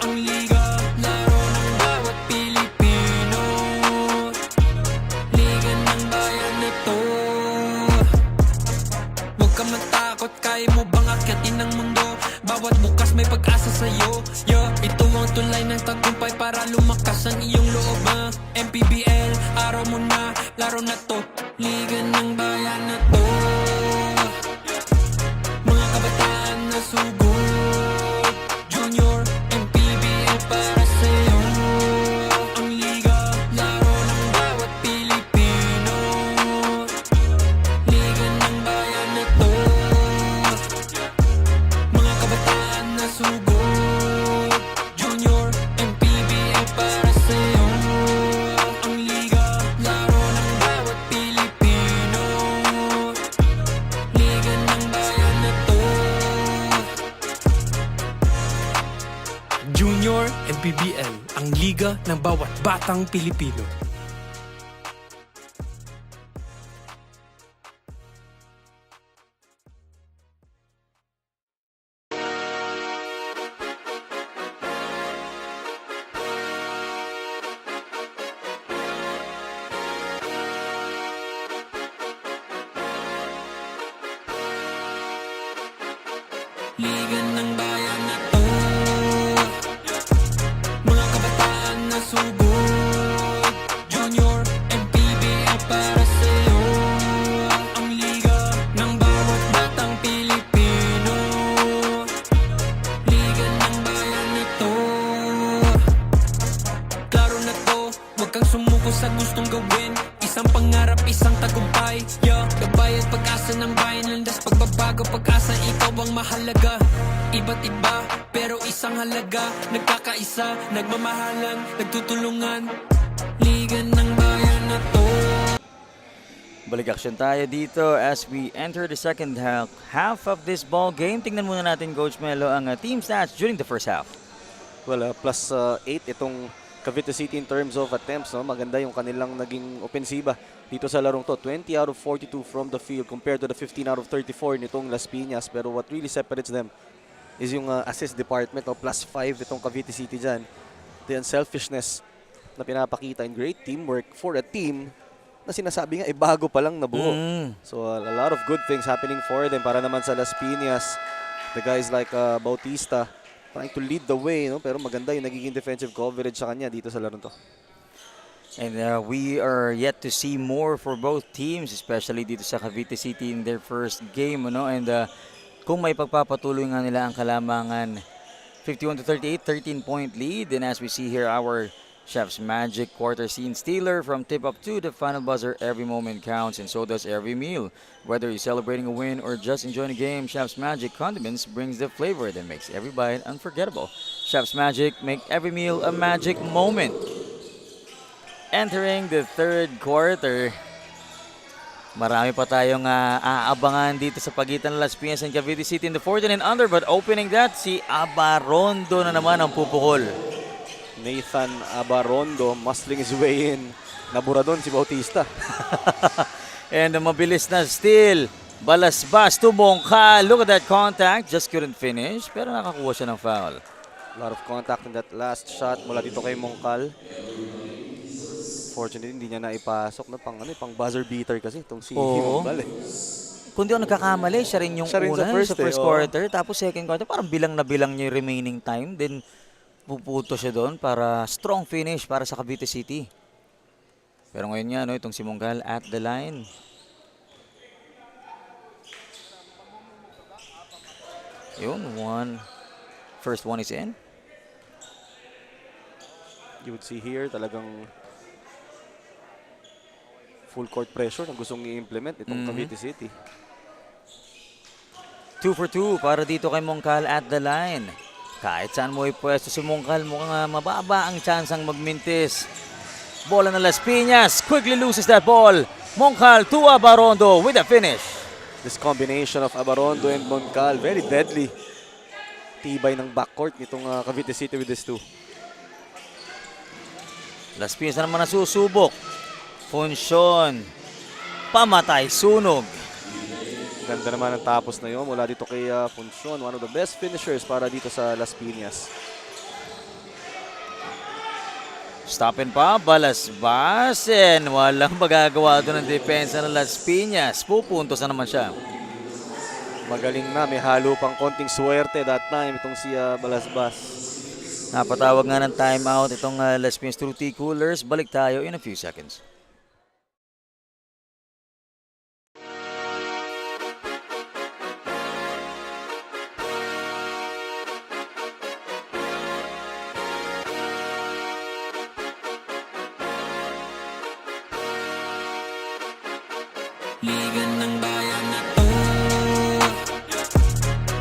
Ang liga, laro ng bawat Pilipino. Liga ng bayan na to. Huwag ka matakot, kaya mo bang akyatin ang mundo? Bawat bukas may pag-asa sa'yo, yeah. Ito ang tulay ng tagumpay para lumakas ang iyong loob, MPBL, araw mo na, laro na to. Liga ng bayan na to, mga kabataan na sugod, Junior MPBL para sa'yo. Ang liga, laro ng bawat Pilipino. Liga ng bayan na to, mga kabataan na sugod, Junior MPBL para sa'yo. Ang liga, laro ng bawat Pilipino. Liga ng bayan na to,
Junior MPBL, ang liga ng bawat batang Pilipino.
liga ng bayan na to, mga kabataan na subok, Junior MPBL para sa'yo. Ang liga ng bawat batang Pilipino. Liga ng bayan na to, klaro na to, huwag kang sumuko sa gustong gawin. Isang pangarap, isang tagumpay, yeah. Gabay at pag-asa ng bayan, landas pagbabago, pag-asa, ikaw ang mahalaga. Iba't iba, pero isang halaga. Nagkakaisa, nagmamahalan, nagtutulungan. Liga ng bayan na to.
Balik action tayo dito as we enter the second half of this ball game. Tingnan muna natin, Coach Melo, ang team stats during the first half.
Well, plus 8 itong Cavite City in terms of attempts, no? Maganda yung kanilang naging opensiba dito sa larong to. 20 out of 42 from the field compared to the 15 out of 34 nitong Las Piñas. Pero what really separates them is yung assist department, no? Plus 5 itong Cavite City dyan. The unselfishness na pinapakita in great teamwork for a team na sinasabi nga, bago pa lang nabuo. So a lot of good things happening for them. Para naman sa Las Piñas, the guys like Bautista trying to lead the way, no? Pero maganda yung nagiging defensive coverage sa kanya dito sa larong to.
And we are yet to see more for both teams, especially dito sa Cavite City in their first game, ano? And kung may pagpapatuloy nga nila ang kalamangan, 51-38, 13-point lead. And as we see here, our Chef's Magic quarter scene stealer from tip-up to the final buzzer. Every moment counts, and so does every meal. Whether you're celebrating a win or just enjoying a game, Chef's Magic condiments brings the flavor that makes every bite unforgettable. Chef's Magic, make every meal a magic moment. Entering the third quarter, marami pa tayong aabangan dito sa pagitan ng Las Piñas and Cavite City in the 14 and under. But opening that, si Abarondo na naman ang pupukol.
Nathan Abarondo muscling his way in. Nabura doon si Bautista.
And mabilis na steal. Balasbas to Mongcal. Look at that contact. Just couldn't finish. Pero nakakuha siya ng foul.
A lot of contact in that last shot mula dito kay Mongcal. Fortunately, hindi niya naipasok. No? Pang buzzer beater kasi itong si
Oo.
Mongcal.
Kung di ako nagkakamali, siya rin yung
Siya rin
una
sa first,
quarter. Tapos second quarter, parang bilang na bilang niya yung remaining time. Then puputo siya doon para strong finish para sa Cavite City. Pero ngayon nga, no, itong si Mongcal at the line. Yun, first one is in.
You would see here talagang full court pressure na gustong i-implement itong Cavite City.
2 for 2 para dito kay Mongcal at the line. Kahit saan mo ipwesto si Mongcal, mukhang mababa ang chance ang magmintis. Bola ng Las Piñas, quickly loses that ball. Mongcal to Abarondo with a finish.
This combination of Abarondo and Mongcal, very deadly. Tibay ng backcourt nitong Cavite City with these two.
Las Piñas na naman nasusubok. Funsyon. Pamatay, sunog.
Ganda naman ang tapos na yun mula dito kay Funsyon. One of the best finishers para dito sa Las Piñas.
Stopin pa, Balasbas. And walang magagawa doon ng depensa ng Las Piñas. Pupuntos na naman siya.
Magaling na, may halo pang konting swerte that time itong si Balasbas.
Napatawag nga ng timeout itong Las Piñas Truty Coolers. Balik tayo in a few seconds.
Liga ng bayan na to,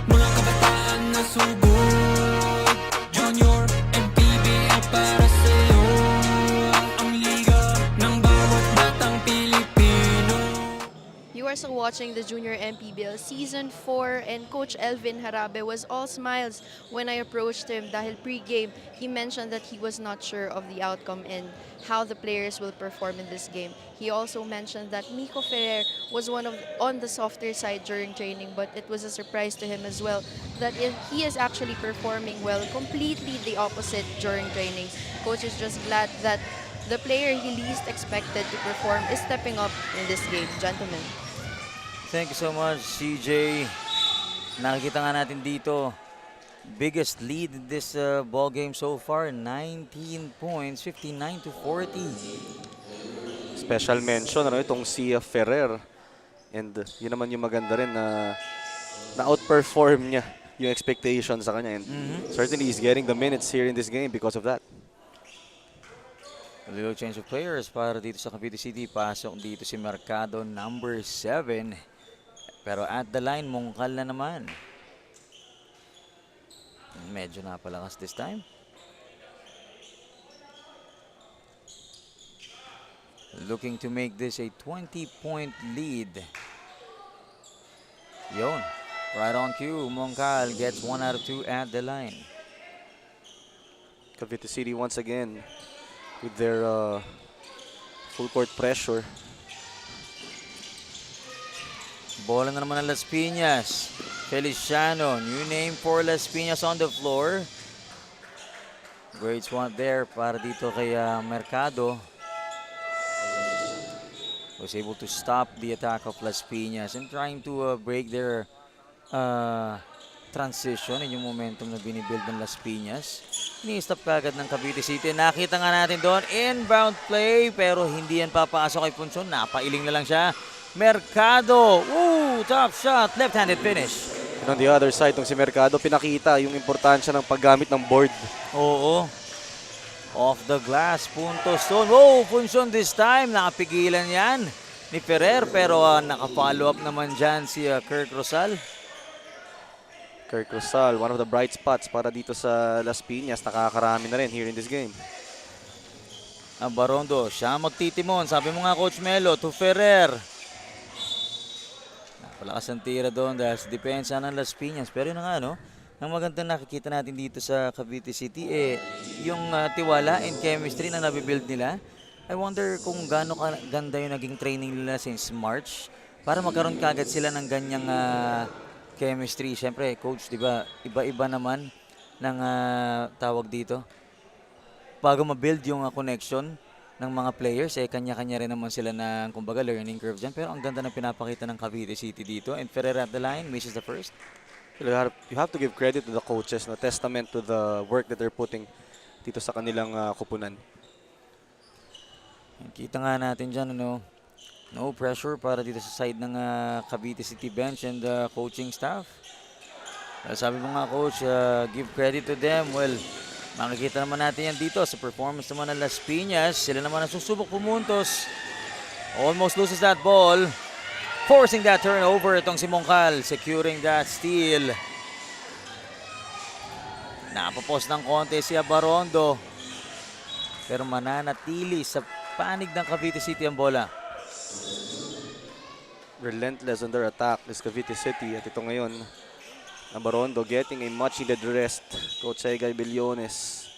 mga kabataan na sugod, Junior MPBL para sa'yo, ang liga ng bawat batang Pilipino.
You are still watching the Junior MPBL Season 4 and Coach Elvin Harabe was all smiles when I approached him dahil pre-game he mentioned that he was not sure of the outcome and how the players will perform in this game. He also mentioned that Miko Ferrer was on the softer side during training, but it was a surprise to him as well that he is actually performing well, completely the opposite during trainings. Coach is just glad that the player he least expected to perform is stepping up in this game. Gentlemen.
Thank you so much, CJ. Nakikita nga natin dito, biggest lead in this ball game so far, 19 points, 59-40.
Special mention itong si Ferrer. And yun naman yung maganda rin na outperform niya yung expectations sa kanya. And certainly he's getting the minutes here in this game because of that.
A little change of players para dito sa Cavite City. Pasok dito si Mercado, number 7. Pero at the line, Mongcal na naman. Medyo napalakas this time. Looking to make this a 20-point lead. Yon. Right on cue. Mongcal gets 1 out of 2 at the line.
Cavite City once again with their full court pressure.
Bola na naman ng Las Piñas. Feliciano, new name for Las Piñas on the floor. Great swat there para dito kay Mercado. Was able to stop the attack of Las Piñas and trying to break their transition and yung momentum na binibuild ng Las Piñas. Ini-stop kagad ng Cavite City. Nakita nga natin doon, inbound play, pero hindi yan papasok kay Punsyon. Napailing na lang siya. Mercado, top shot, left-handed finish.
And on the other side, itong si Mercado, pinakita yung importansya ng paggamit ng board.
Oo. Off the glass, punto stone. Wow, Punsyon this time. Nakapigilan yan ni Ferrer, pero naka-follow up naman dyan si Kirk Rosal.
Kirk Rosal, one of the bright spots para dito sa Las Piñas. Nakakarami na rin here in this game.
Abarondo, siya magtitimon. Sabi mo nga, Coach Melo, to Ferrer. Napalakas ang tira doon dahil sa depensa ng Las Piñas. Pero yun na nga, no? Ang maganda nakikita natin dito sa Cavite City, yung tiwala and chemistry na nabibuild nila. I wonder kung gaano ganda yung naging training nila since March para magkaroon kagad sila ng ganyang chemistry. Siyempre, coach, di ba, iba-iba naman ng tawag dito. Bago ma-build yung connection ng mga players, kanya-kanya rin naman sila ng, kumbaga, learning curve dyan. Pero ang ganda ng pinapakita ng Cavite City dito. And Ferrer at the line, misses the first.
You have to give credit to the coaches, no? Testament to the work that they're putting dito sa kanilang kupunan.
Kita nga natin dyan, no pressure para dito sa side ng Cavite City bench and the coaching staff. Sabi mo nga, coach, give credit to them. Well, makikita naman natin yan dito sa performance naman ng Las Piñas. Sila naman ang susubok pumuntos. Almost loses that ball. Forcing that turnover, itong si Mongcal, securing that steal. Napapos ng konti si Abarondo. Pero mananatili sa panig ng Cavite City ang bola.
Relentless on their attack is Cavite City. At ito ngayon, Abarondo getting a much needed rest. Coach Egay Billones.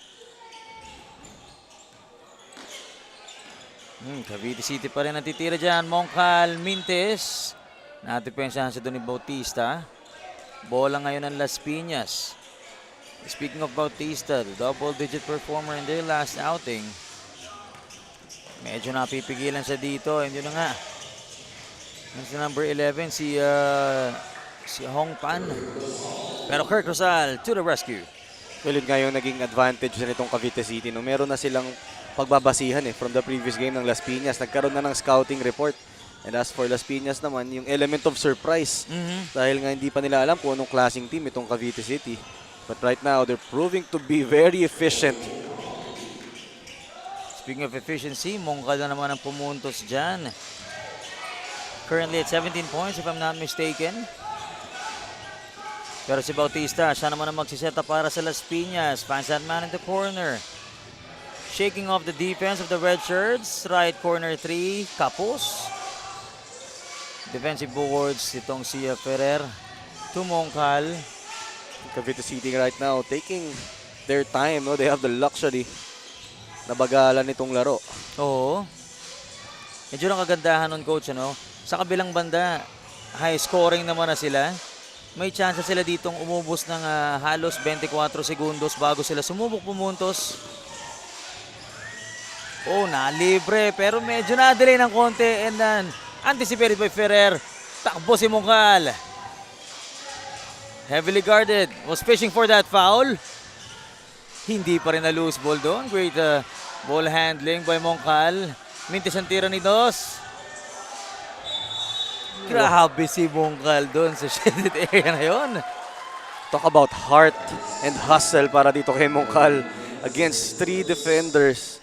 Cavite City pa rin natitira dyan. Mongcal, Mintes. Nadepensahan siya doon ni Bautista. Bola ngayon ng Las Piñas. Speaking of Bautista, the double-digit performer in their last outing. Medyo napipigilan siya dito. And yun na nga. Yan si number 11, si Hong Pan. Pero Kirk Rosal to the rescue.
Well, yun nga yung naging advantage na nitong Cavite City. No? Meron na silang pagbabasihan from the previous game ng Las Piñas. Nagkaroon na ng scouting report. And as for Las Piñas naman, yung element of surprise. Dahil nga hindi pa nila alam kung anong klaseng team itong Cavite City. But right now, they're proving to be very efficient.
Speaking of efficiency, Mongcal na naman ang pumuntos dyan. Currently at 17 points if I'm not mistaken. Pero si Bautista, siya naman ang magsiseta para sa Las Piñas. Finds that man in the corner. Shaking off the defense of the red shirts. Right corner 3, Kapos. Defensive boards, itong si Ferrer to Mongcal.
Cavite City right now taking their time. No? They have the luxury na bagalan itong laro.
Oo. Medyo ang kagandahan nun, coach, ano? Sa kabilang banda, high scoring naman na sila. May chance sila ditong umubos ng halos 24 segundos bago sila sumubok pumuntos. Oh, nalibre. Pero medyo na-delay ng konti. And then, anticipated by Ferrer. Takbo si Mongcal. Heavily guarded. Was fishing for that foul. Hindi pa rin na loose ball doon. Great ball handling by Mongcal. Mintis ang tira ni Dos. Grabe si Mongcal doon sa shaded area na yun.
Talk about heart and hustle para dito kay Mongcal against 3 defenders.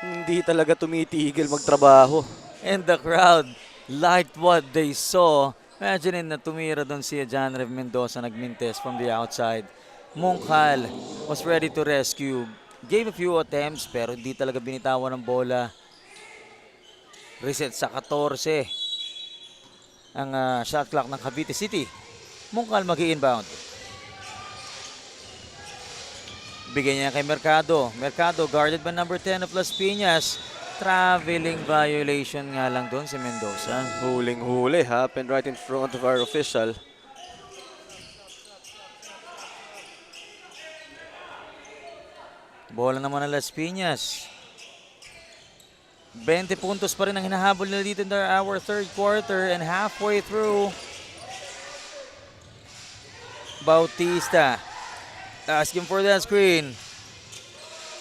Hindi talaga tumitigil magtrabaho.
And the crowd liked what they saw. Imagine na tumira doon si John Rev Mendoza nagmintes from the outside. Mongcal was ready to rescue. Gave a few attempts pero hindi talaga binitawan ng bola. Reset sa 14 ang shot clock ng Cavite City. Mongcal mag-i-inbound. Bigyan niya kay Mercado. Mercado guarded by number 10 of Las Piñas. Traveling violation nga lang doon si Mendoza.
Huling-huli. Happened right in front of our official.
Bola naman ng Las Piñas. 20 puntos pa rin ang hinahabol nila dito in our third quarter and halfway through. Bautista asking for that screen.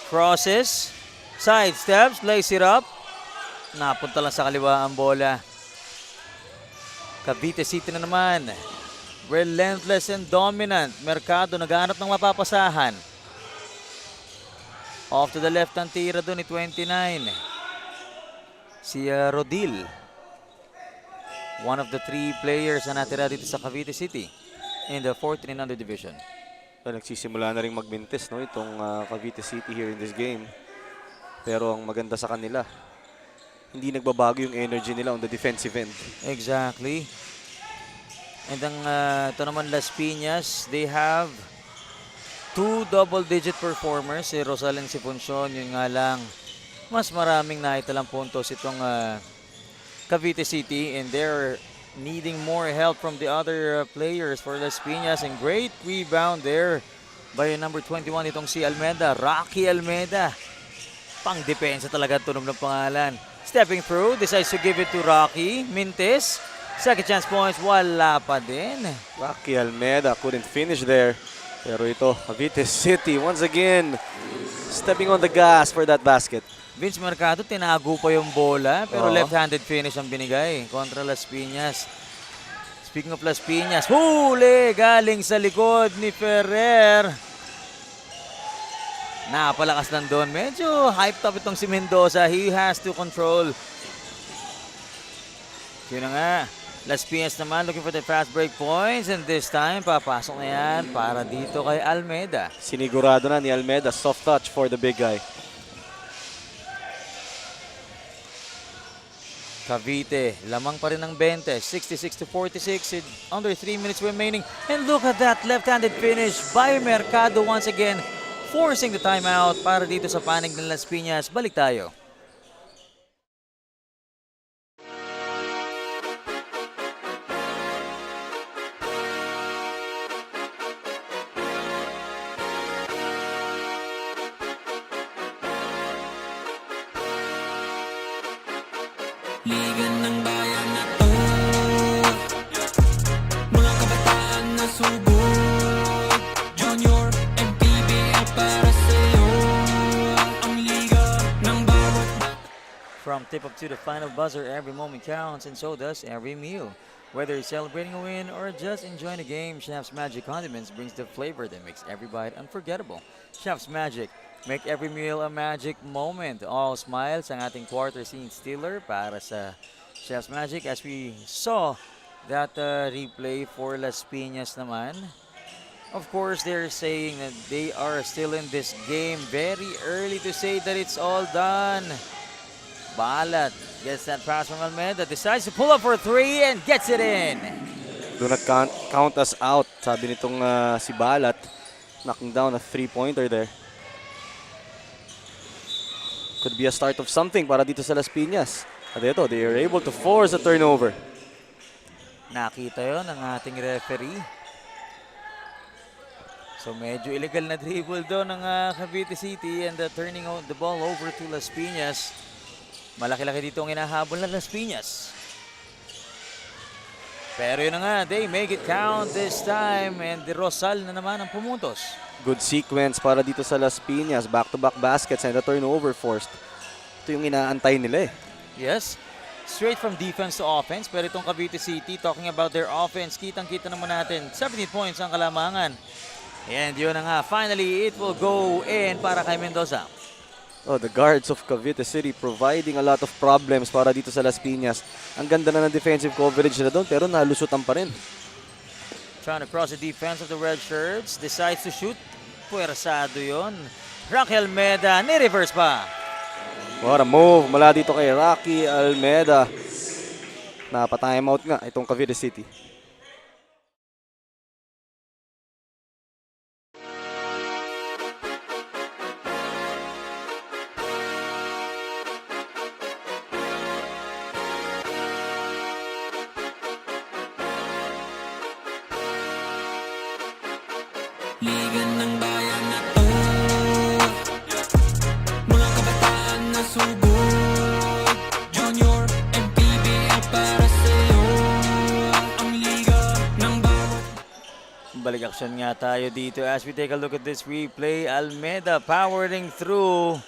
Crosses. Side steps. Lays it up. Napunta lang sa kaliwa ang bola. Cavite City na naman. Relentless and dominant. Mercado naghahanap ng mapapasahan. Off to the left ang tira doon ni 29. Si Rodil. One of the 3 players na natira dito sa Cavite City in the 14 and under division.
Nagsisimula na rin magmintis, no, itong Cavite City here in this game. Pero ang maganda sa kanila, hindi nagbabago yung energy nila on the defensive end.
Exactly. And ang ito naman Las Piñas, they have 2 double-digit performers, si Rosal and si Poncion. Yun nga lang, mas maraming naitalang puntos itong Cavite City, and they're needing more help from the other players for Las Piñas. And great rebound there by number 21 itong si Almeda, Rocky Almeda. Pang-depensa talaga tunog ng pangalan. Stepping through, decides to give it to Rocky. Mintes, second chance points, wala pa din.
Rocky Almeda couldn't finish there. Pero ito, Cavite City once again stepping on the gas for that basket.
Vince Mercado, tinago pa yung bola, pero
Oo.
left-handed finish ang binigay kontra Las Piñas. Speaking of Las Piñas, huli galing sa likod ni Ferrer. Napalakas lang doon. Medyo hyped up itong si Mendoza. He has to control. Yun na nga. Las Piñas naman looking for the fast break points, and this time papasok na yan para dito kay Almeda.
Sinigurado na ni Almeda, soft touch for the big guy.
Cavite, lamang pa rin ng 20, 66-46, under 3 minutes remaining. And look at that left-handed finish by Mercado once again, forcing the timeout para dito sa panig ng Las Piñas. Balik tayo.
Liga ng bayan na to, mga kabataan na sugod, Junior MPBL para sa'yo, ang liga ng bawat
From tip-up to the final buzzer, every moment counts, and so does every meal. Whether you're celebrating a win or just enjoying the game, Chef's Magic Condiments brings the flavor that makes every bite unforgettable. Chef's Magic, make every meal a magic moment. All smiles ang ating quarter scene stealer para sa Chef's Magic. As we saw that replay for Las Piñas naman, of course, they're saying that they are still in this game. Very early to say that it's all done. Balat gets that pass from Almeda, decides to pull up for 3 and gets it in.
Do not count us out, sabi nitong si Balat, knocking down a 3-pointer there. Could be a start of something para dito sa Las Piñas. At ito, they are able to force a turnover.
Nakita yon ng ating referee. So medyo illegal na dribble doon ng Cavite City, and turning the ball over to Las Piñas. Malaki-laki dito ang inahabol ng Las Piñas. Pero yun na nga, they make it count this time, and Rosal na naman ang pumuntos.
Good sequence para dito sa Las Piñas. Back-to-back baskets and a turnover forced. Ito yung inaantay nila eh.
Yes, straight from defense to offense. Pero itong Cavite City, talking about their offense, kitang-kita naman natin, 17 points ang kalamangan. And yun na nga, finally, it will go in para kay Mendoza.
Oh, the guards of Cavite City providing a lot of problems para dito sa Las Piñas. Ang ganda na ng defensive coverage nila doon, pero nalusutan pa rin.
Trying to cross the defense of the red shirts, decides to shoot. Puwersado yun. Rocky Almeda, ni-reverse pa.
What a move mula dito kay Rocky Almeda. Napa-timeout nga itong Cavite City.
liga ng bayan na to, mga kabataan na sugod, Junior MPBL para sa'yo, ang liga ng bawat
Balik action nga tayo dito as we take a look at this replay. Almeda powering through.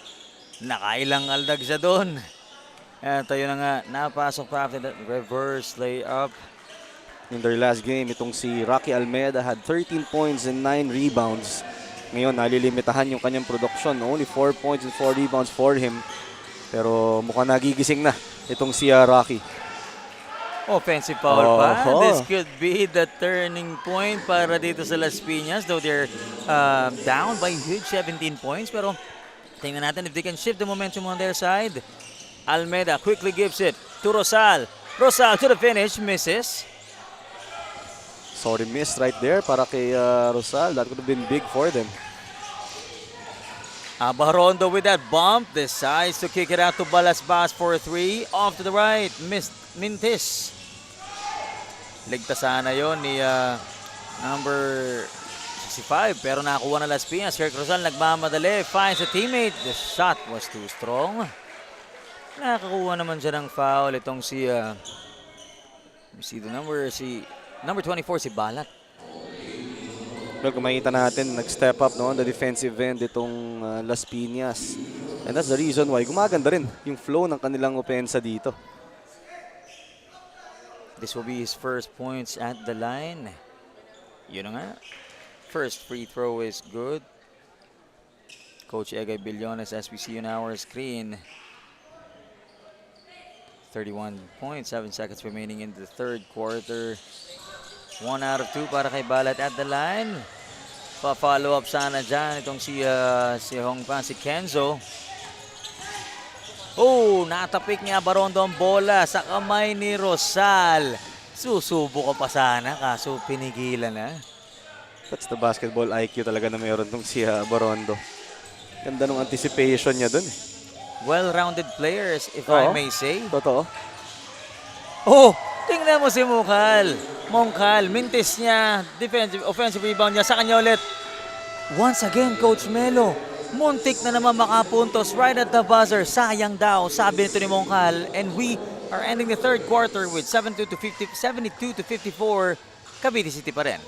Nakailang aldag siya doon. At tayo na nga, napasok pa after that reverse layup.
In their last game, itong si Rocky Almeda had 13 points and 9 rebounds. Ngayon, nalilimitahan yung kanyang production. Only 4 points and 4 rebounds for him. Pero mukhang nagigising na itong si Rocky.
Offensive foul pa.
Oh.
This could be the turning point para dito sa Las Piñas. Though they're down by huge 17 points. Pero tingnan natin if they can shift the momentum on their side. Almeda quickly gives it to Rosal. Rosal to the finish, misses.
Sorry miss right there para kay Rosal. That would have been big for them.
Abarondo with that bump decides to kick it out to Balasbas for 3. Off to the right, missed Mintis. Ligtas sana yon ni number 65 pero nakakuha na Las Piñas. Kirk Rosal nagmamadali, finds a teammate. The shot was too strong. Nakakuha naman siya ng foul itong si number 24 si Balat.
Well, kung makikita natin, nag-step up no, on the defensive end itong Las Piñas. And that's the reason why gumaganda rin yung flow ng kanilang opensa dito.
This will be his first points at the line. Yun na nga. First free throw is good. Coach Egay Billones, as we see on our screen. 31 points, 7 seconds remaining in the third quarter. 1 out of 2 para kay Balat at the line. Pa-follow up sana dyan itong si Hongpan, si Kenzo. Oh, natapik niya Barondo ang bola sa kamay ni Rosal. Susubo ka pa sana, kaso pinigilan na.
That's the basketball IQ talaga na mayroon tong si Barondo. Ganda nung anticipation niya dun.
Well-rounded players, if I may say.
Totoo.
Oh, tingnan mo si Mongcal, mintis niya, offensive rebound niya, sa kanya ulit. Once again, Coach Melo, muntik na naman makapuntos right at the buzzer. Sayang daw, sabi nito ni Mongcal. And we are ending the third quarter with 72 to 54. Cavite City pa rin.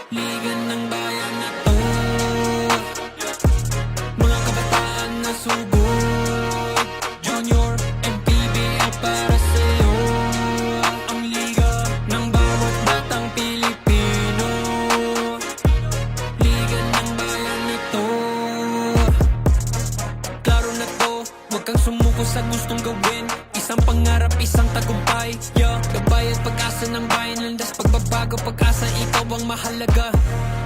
Liga ng bayan na to, mga kabataan na sugod, Junior MPBL para sa'yo. Ang liga ng bawat batang Pilipino, liga ng bayan na to. Klaro na to, huwag kang sumuko sa gustong gawin. Isang pangarap, isang tagumpay, yeah. Gabay at pag-asa ng bayan, landas pagbabago, pag-asa, ikaw ang mahalaga.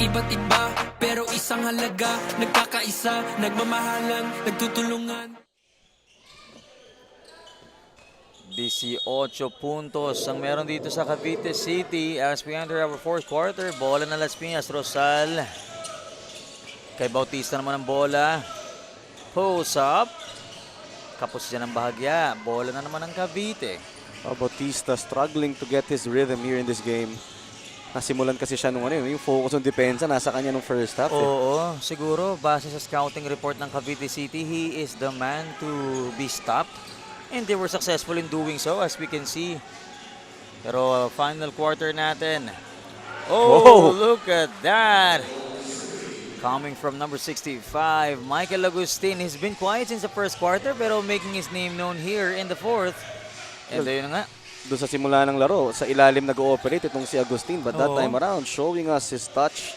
Iba't iba, pero isang halaga. Nagkakaisa, nagmamahalan, nagtutulungan.
18 puntos ang meron dito sa Cavite City as we enter our fourth quarter. Bola na Las Piñas, Rosal. Kay Bautista naman ang bola. Post up. Kapos siya ng bahagya. Bola na naman ng Cavite.
Bautista struggling to get his rhythm here in this game. Nasimulan kasi siya nung yung focus ng depensa nasa kanya nung first half.
Oo, siguro base sa scouting report ng Cavite City, he is the man to be stopped. And they were successful in doing so, as we can see. Pero final quarter natin. Oh, look at that! Coming from number 65, Michael Agustin. He's been quiet since the first quarter, pero making his name known here in the fourth. And ayun na nga.
Doon sa simula ng laro, sa ilalim nag-ooperate itong si Agustin. But that time around, showing us his touch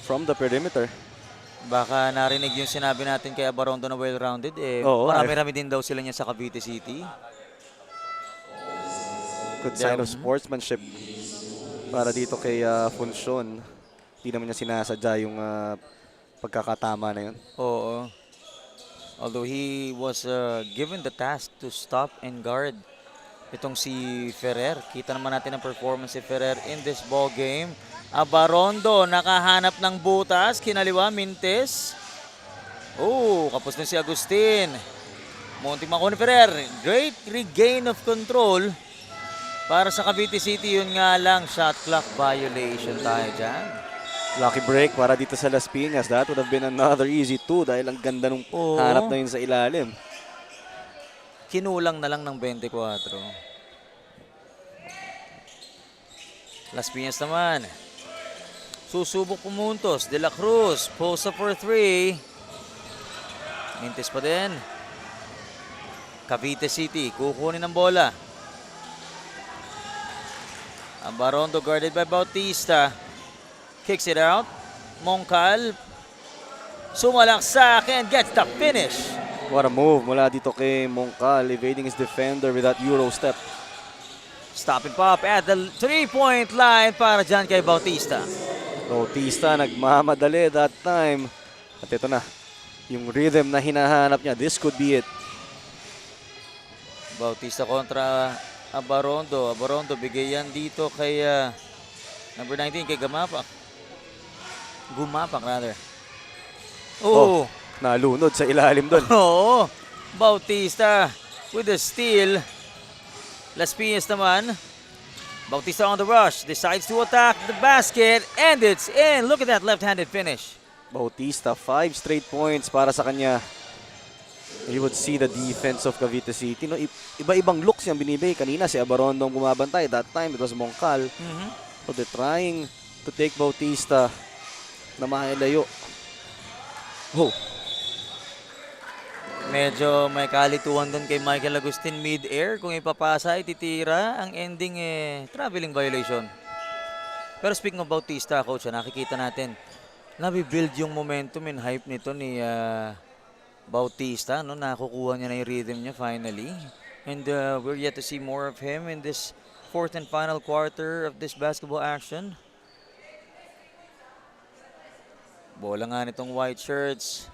from the perimeter.
Baka narinig yung sinabi natin kay Abarondo na well-rounded. Marami-rami din daw sila niya sa Cavite City.
Good sign of sportsmanship para dito kay Funcion. Hindi naman niya sinasadya yung pagkakatama na yun.
Oo. Although he was given the task to stop and guard itong si Ferrer. Kita naman natin ang performance si Ferrer in this ball game. Abarondo nakahanap ng butas. Kinaliwa, Mintes. Oh, kapos na si Agustin. Munting makuha ni Ferrer. Great regain of control para sa Cavite City. Yun nga lang, shot clock violation tayo dyan.
Lucky break para dito sa Las Piñas. That would have been another easy 2 dahil ang ganda nung hanap na yun sa ilalim.
Kinulang na lang ng 24. Las Piñas naman. Susubok pumuntos. De La Cruz. Post up for 3. Mintis pa din. Cavite City. Kukunin ng bola. Abarondo guarded by Bautista. Kicks it out. Mongcal. Sumalaksak and gets the finish.
What a move mula dito kay Mongcal, evading his defender with that Euro step.
Stop and pop at the 3-point line para dyan kay Bautista.
Bautista nagmamadali that time. At ito na, yung rhythm na hinahanap niya. This could be it.
Bautista kontra Abarondo. Abarondo bigay yan dito kay number 19 kay Gumapak rather. Oh.
Nalunod sa ilalim doon.
Oo. Bautista with the steal. Las Piñas naman. Bautista on the rush. Decides to attack the basket. And it's in. Look at that left-handed finish.
Bautista, 5 straight points para sa kanya. You would see the defense of Cavite City. No? Iba-ibang looks yung binibigay. Kanina si Abarondo ang bumabantay. That time it was Mongcal. So they're trying to take Bautista na mailayo. Oh,
Medyo may kalituhan doon kay Michael Agustin mid-air. Kung ipapasa, ititira. Ang ending traveling violation. Pero speaking of Bautista, coach, nakikita natin, nabibuild yung momentum and hype nito ni Bautista. No? Nakukuha niya na yung rhythm niya finally. And we're yet to see more of him in this fourth and final quarter of this basketball action. Bola nga nitong white shirts.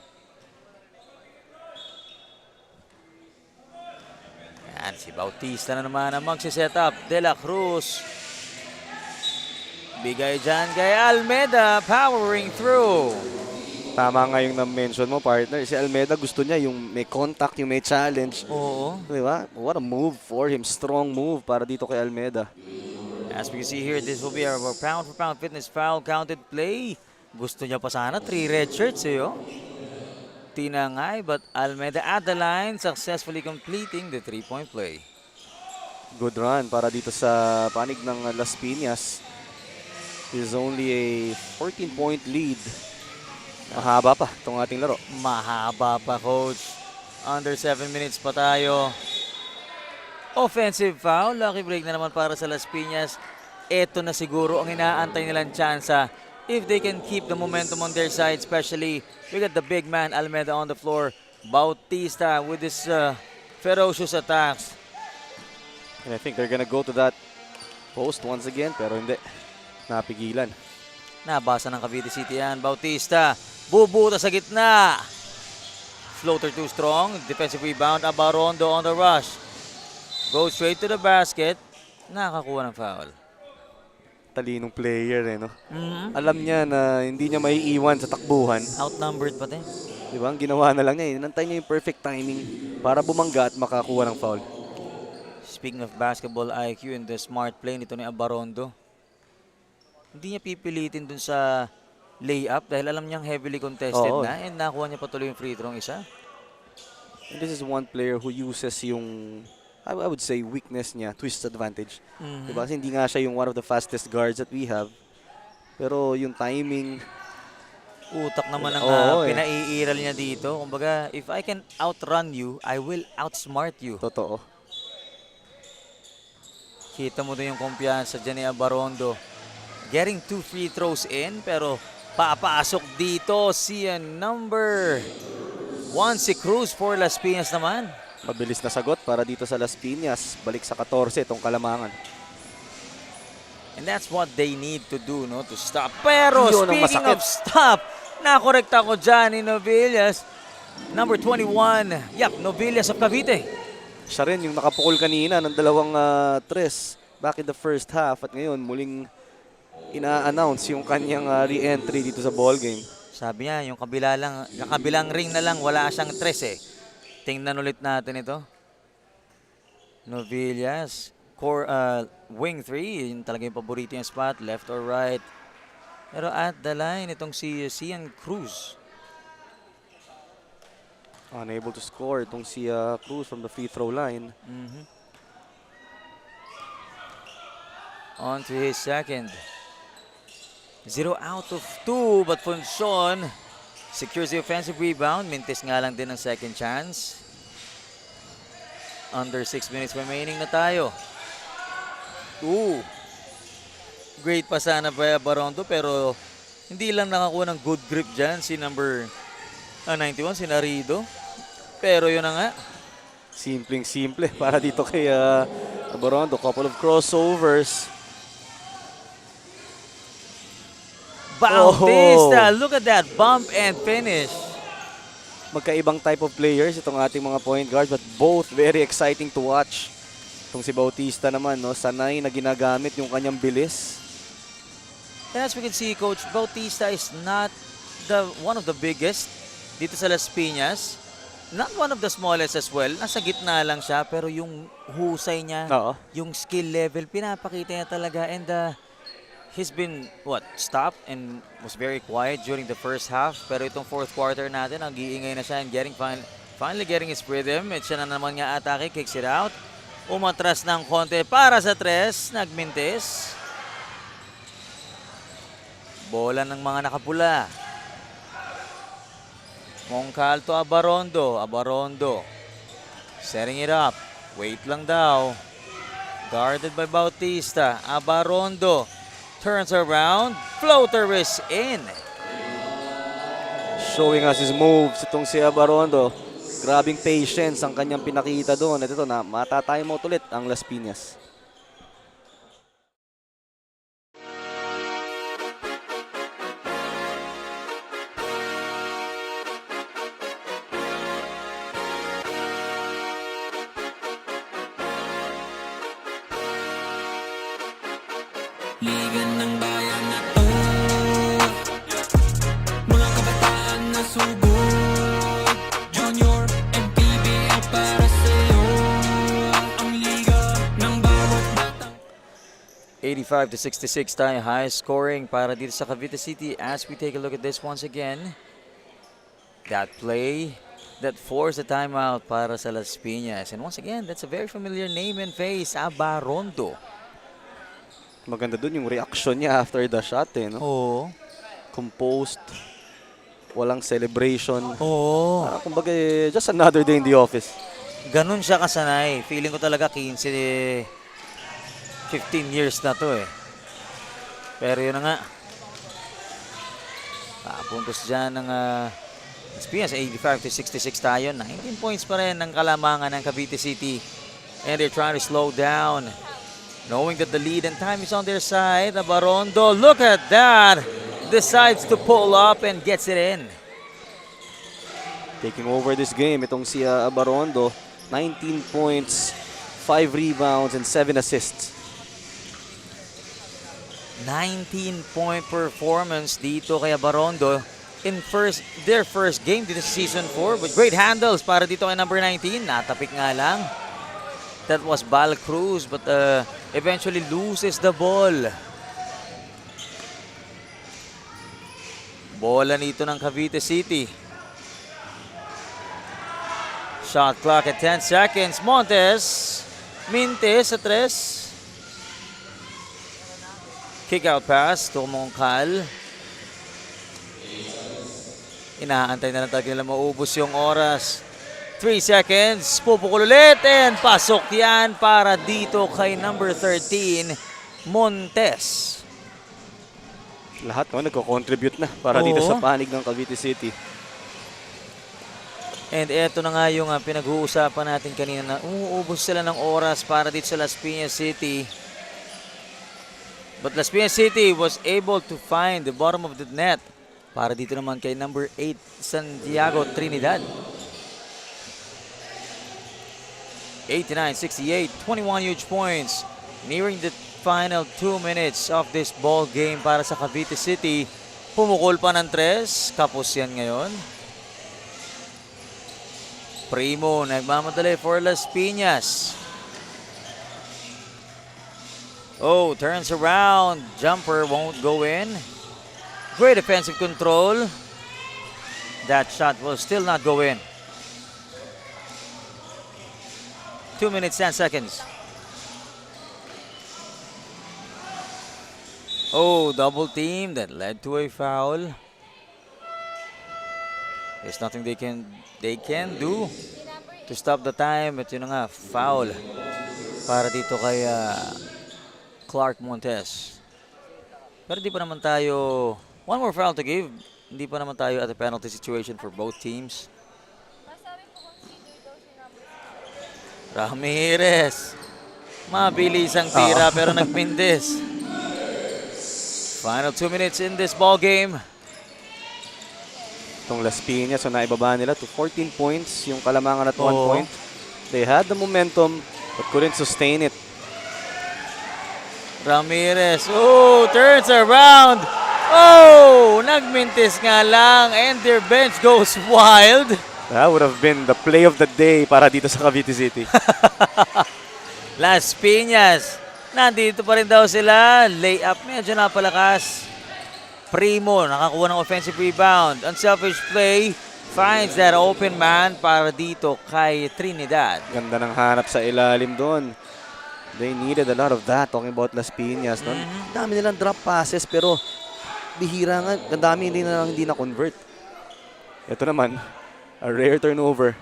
Yan, si Bautista na naman ang magsiset up. De La Cruz. Bigay dyan kay Almeda, powering through.
tama nga yung na-mention mo, partner. Si Almeda gusto niya yung may contact, yung may challenge.
Oo.
Di ba? What a move for him. Strong move para dito kay Almeda.
As we can see here, this will be our pound-for-pound fitness foul counted play. Gusto niya pa sana 3 red shirts oh. Tinangay, but Almeda at the line, successfully completing the 3-point play.
Good run para dito sa panig ng Las Piñas. Is only a 14-point lead. Mahaba pa itong ating laro.
Mahaba pa, coach. Under 7 minutes pa tayo. Offensive foul. Lucky break na naman para sa Las Piñas. Ito na siguro ang inaantay nilang tsansa. If they can keep the momentum on their side, especially we got the big man Almeda on the floor. Bautista with his ferocious attacks.
And I think they're gonna go to that post once again, pero hindi. Napigilan.
Nabasa ng Cavite City yan. Bautista, bubuta sa gitna. Floater too strong. Defensive rebound. Abarondo on the rush. Goes straight to the basket. Nakakuha ng foul.
Talinong player no? Alam niya na hindi niya maiiwan sa takbuhan.
Outnumbered pa din.
Di ba? Ang ginawa na lang niya, inantay niya yung perfect timing para bumangga at makakuha ng foul.
Speaking of basketball IQ and the smart play nito ni Abarondo, hindi niya pipilitin dun sa layup dahil alam niyang heavily contested na and nakuha niya patuloy yung free throw isa.
And this is one player who uses yung, I would say, weakness niya to his advantage. Diba? Kasi hindi nga siya yung one of the fastest guards that we have. Pero yung timing,
Utak naman ang pinaiiral niya dito. Kumbaga, if I can outrun you, I will outsmart you.
totoo.
Kita mo din yung kumpiyansa dyan ni Abarondo. Getting 2 free throws in, pero papasok dito si number 1 si Cruz for Las Piñas naman.
Mabilis na sagot para dito sa Las Piñas. Balik sa 14 itong Kalamangan.
And that's what they need to do, no? To stop. Pero
Yun ang
speaking
masakit.
of stop, nakorekta ko dyan ni Novillas. Number 21, Novillas of Cavite.
Siya rin yung nakapukol kanina ng dalawang tres back in the first half. At ngayon, muling ina-announce yung kanyang re-entry dito sa ball game.
Sabi niya, yung kabilang ring na lang, wala siyang tres eh. Tingnan ulit natin ito. Novillas, wing 3, yun talaga yung paborito yung spot, left or right. Pero at the line, itong si Cian Cruz.
Unable to score itong si Cruz from the free throw line.
On to his second. 0 out of 2, but Funson secures the offensive rebound. Mintis nga lang din ang second chance. Under 6 minutes remaining na tayo. Great pa sana pa Barondo, pero hindi lang nakakuha ng good grip dyan si number 91, si Narido. Pero yun na nga.
Simpleng-simple para dito kay Aborondo, couple of crossovers.
Bautista, look at that bump and finish.
Magkaibang type of players itong ating mga point guards, but both very exciting to watch. Itong si Bautista naman, no, sanay na ginagamit yung kanyang bilis.
And as we can see, Coach, Bautista is not one of the biggest dito sa Las Piñas. Not one of the smallest as well. Nasa gitna lang siya, pero yung husay niya,
Oo.
yung skill level, pinapakita niya talaga. And he's been, stopped and was very quiet during the first half. Pero itong fourth quarter natin, nag-iingay na siya and finally getting his rhythm. At siya na naman nga atake, kicks it out. Umatras ng konti para sa tres, nagmintis. Bola ng mga nakapula. Mongcal to Abarondo. Abarondo setting it up. Wait lang daw. Guarded by Bautista. Abarondo turns around. Floater is in.
Showing us his moves itong si Abarondo. Grabing patience ang kanyang pinakita doon. At ito na, matatime out ulit ang Las Piñas.
Liga ng bayan na to, mga kabataan na sugod, Junior MPBL para sa'yo, ang liga ng bawat batang.
85-66 tayo, high scoring para dito sa Cavite City as we take a look at this once again. That play that forced the timeout para sa Las Piñas. And once again, that's a very familiar name and face, Abarondo.
Maganda dun yung reaction niya after the shot, eh, no?
Oo.
Composed. Walang celebration.
Oo.
Kumbaga, just another day in the office.
Ganun siya kasanay. Feeling ko talaga 15 years na to eh. Pero yun na nga. Puntos dyan ng Las Piñas, 85-66 tayo. 19 points pa rin ng kalamangan ng Cavite City. And they're trying to slow down. Knowing that the lead and time is on their side, Abarondo, look at that! Decides to pull up and gets it in.
Taking over this game, itong si Abarondo, 19 points, 5 rebounds, and 7 assists.
19-point performance dito kay Abarondo in their first game dito sa Season 4 with great handles para dito kay number 19. Natapik nga lang. That was Bal Cruz, but eventually loses the ball. Bola nito ng Cavite City. Shot clock at 10 seconds. Montes. Mintes sa 3. Kick out pass to Mongcal. Inaantay na lang talaga nila maubos yung oras. 3 seconds, pupukul ulit, and pasok yan para dito kay number 13, Montes.
Lahat no, nagko-contribute na para dito sa panig ng Cavite City.
And eto na nga yung pinag-uusapan natin kanina na umuubos sila ng oras para dito sa Las Piñas City. But Las Piñas City was able to find the bottom of the net para dito naman kay number 8, Santiago Trinidad. 89-68, 21 huge points. Nearing the final 2 minutes of this ball game para sa Cavite City. Pumukol pa ng 3. Kapos yan ngayon. Primo nagmamadali for Las Piñas. Oh, turns around. Jumper won't go in. Great defensive control. That shot will still not go in. 2 minutes, 10 seconds. Oh, double team that led to a foul. There's nothing they can do to stop the time. At yun na nga, foul para dito kay Clark Montes. Pero di pa naman tayo, one more foul to give. Hindi pa naman tayo at a penalty situation for both teams. Ramirez. Mabilis ang tira pero nagmintis. Final 2 minutes in this ball game.
Itong Las Piñas, so naibaba nila to 14 points. Yung Kalamangan at 1
Oo.
point. They had the momentum but couldn't sustain it.
Ramirez, turns around. Nagmintis nga lang and their bench goes wild.
That would have been the play of the day para dito sa Cavite City.
Las Piñas, nandito pa rin daw sila. Layup, medyo napalakas. Primo, nakakuha ng offensive rebound. Unselfish play, finds that open man para dito kay Trinidad.
Ganda ng hanap sa ilalim doon. They needed a lot of that, talking about Las Piñas. No? Dami nilang drop passes pero bihira nga. Ang dami hindi na-convert. Ito naman, a rare turnover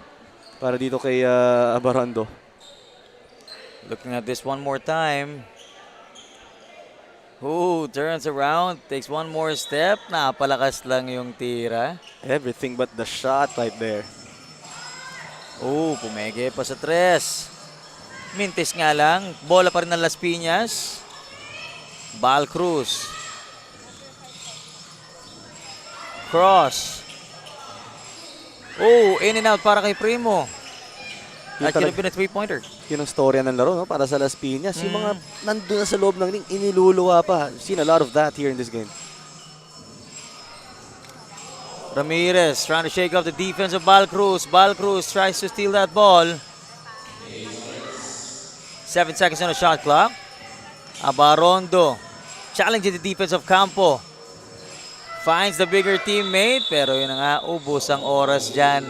para dito kay Abarondo.
Looking at this one more time. Turns around, takes one more step. Napalakas lang yung tira.
Everything but the shot right there.
Pumege pa sa tres. Mintis nga lang. Bola pa rin ng Las Piñas. Bal Cruz. Cross. In and out para kay Primo. That could have been a three-pointer.
Yun ang storya ng laro no? Para sa Las Piñas. Yung mga nandun na sa loob ng ring, iniluluwa pa. Seen a lot of that here in this game.
Ramirez trying to shake off the defense of Bal Cruz. Bal Cruz tries to steal that ball. 7 seconds on the shot clock. Abarondo challenging the defense of Campo. Finds the bigger teammate, pero yun na nga, ubos ang oras dyan.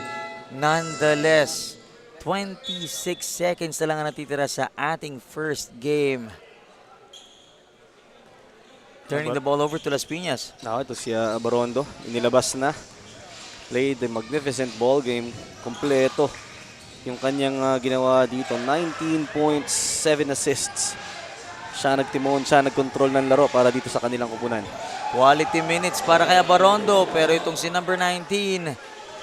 Nonetheless, 26 seconds na lang ang natitira sa ating first game. Turning the ball over to Las Piñas.
Ito si Abarondo, inilabas na. Played a magnificent ball game, kompleto. Yung kanyang ginawa dito, 19 points, 7 assists. Siya nagtimon, siya nagkontrol ng laro para dito sa kanilang kupunan.
Quality minutes para kay Abarondo, pero itong si number 19,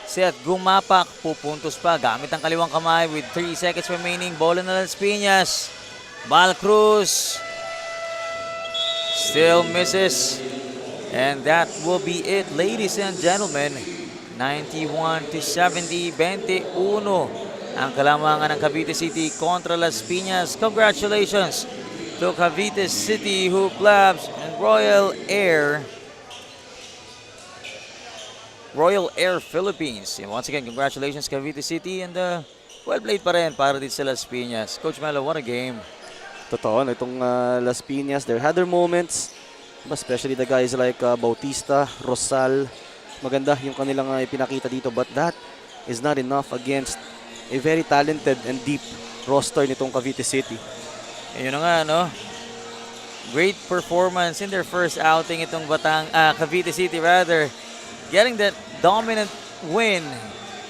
Seth Gumapak, pupuntos pa gamit ang kaliwang kamay with 3 seconds remaining. Bola na Las Piñas. Bal Cruz still misses. And that will be it, ladies and gentlemen. 91-70, 21 ang kalamangan ng Cavite City kontra Las Piñas. Congratulations to Cavite City Hoop Labs and Royal Air Philippines. And once again, congratulations Cavite City and well played pa rin para dito sa Las Piñas. Coach Melo, what a game.
Totoo, itong Las Piñas, they had their moments, especially the guys like Bautista, Rosal. Maganda yung kanilang ipinakita dito, but that is not enough against a very talented and deep roster nitong Cavite City.
Yun na nga, no? Great performance in their first outing itong Cavite City rather. Getting that dominant win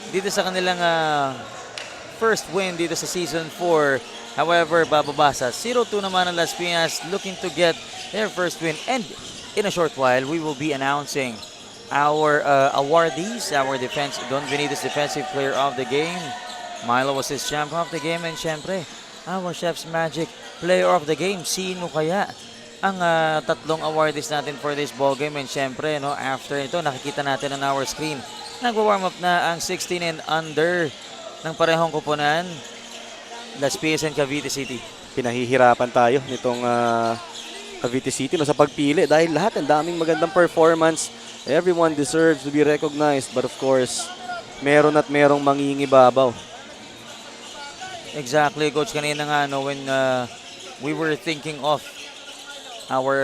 dito sa kanilang first win dito sa Season 4. However, bababa sa 0-2 naman ang Las Piñas looking to get their first win. And in a short while, we will be announcing our awardees, our Don Benitez Defensive Player of the Game. Milo was his champ of the game, and syempre, our Chef's Magic Player of the Game. Sino kaya ang tatlong awardees natin for this ball game? And syempre, no, after ito, nakikita natin on our screen, nagwa-warm up na ang 16 and under ng parehong kupunan, Las Piñas and Cavite City.
Pinahihirapan tayo nitong Cavite City no, sa pagpili dahil lahat ang daming magandang performance. Everyone deserves to be recognized, but of course, meron at merong mangingibabaw.
Exactly, Coach. Kanina nga, no, when we were thinking of our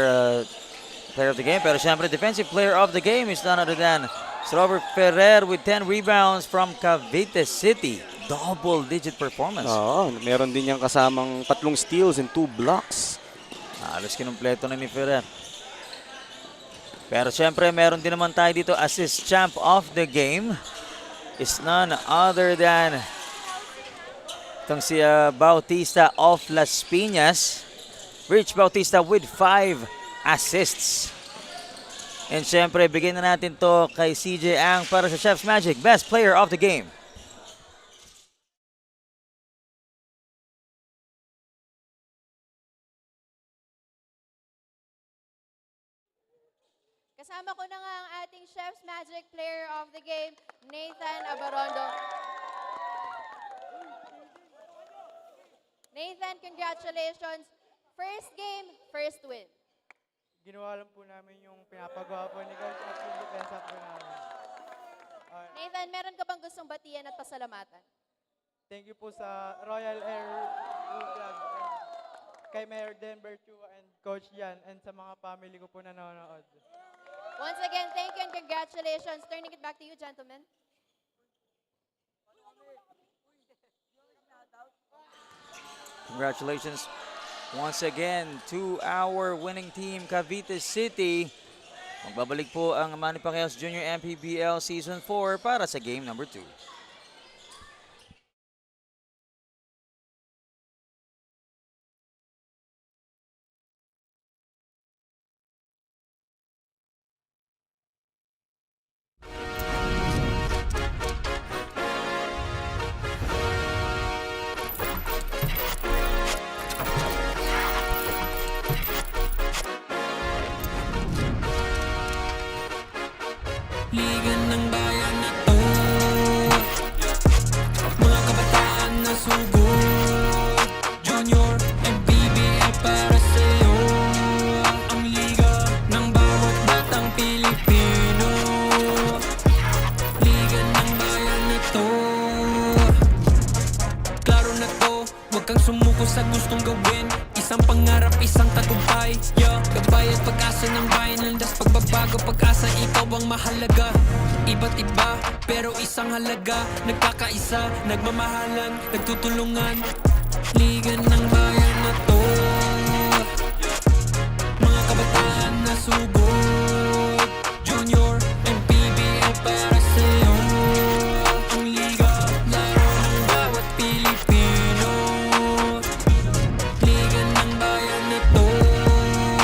player of the game, pero syempre, defensive player of the game is none other than Robert Ferrer with 10 rebounds from Cavite City. Double-digit performance.
Oo, meron din niyang kasamang 3 steals and 2 blocks.
Halos kinumpleto na ni Ferrer. Pero syempre, meron din naman tayo dito assist champ of the game is none other than itong si Bautista of Las Piñas. Rich Bautista with 5 assists. And syempre, bigyan na natin to kay CJ Ang para sa Chef's Magic Best Player of the Game.
Chef's Magic Player of the Game, Nathan Abarondo. Nathan, congratulations. First game, first win.
Ginawa lang po namin yung pinapagawa po ni Coach at yung depensa po namin.
Nathan, meron ka bang gustong batiyan at pasalamatan?
Thank you po sa Royal Air Club and kay Mayor Denver Chua and Coach Jan and sa mga family ko po na nanonood.
Once again, thank you and congratulations. Turning it back to you, gentlemen.
Congratulations once again to our winning team, Cavite City. Magbabalik po ang Manny Pacquiao's Junior MPBL Season 4 para sa game number 2.
Liga ng bayan na to, mga kabataan na sugod, Junior MPBL para sa'yo. Ang liga ng bawat batang Pilipino, liga ng bayan na to. Klaro na to, huwag kang sumuko sa gustong gawin. Isang pangarap, isang tagumpay, yeah. Gabay at pag-asa ng bayan, landas pagbabago, pag-asa, ikaw ang mahalaga. Iba't iba, pero isang halaga. Nagkakaisa, nagmamahalan, nagtutulungan. Liga ng bayan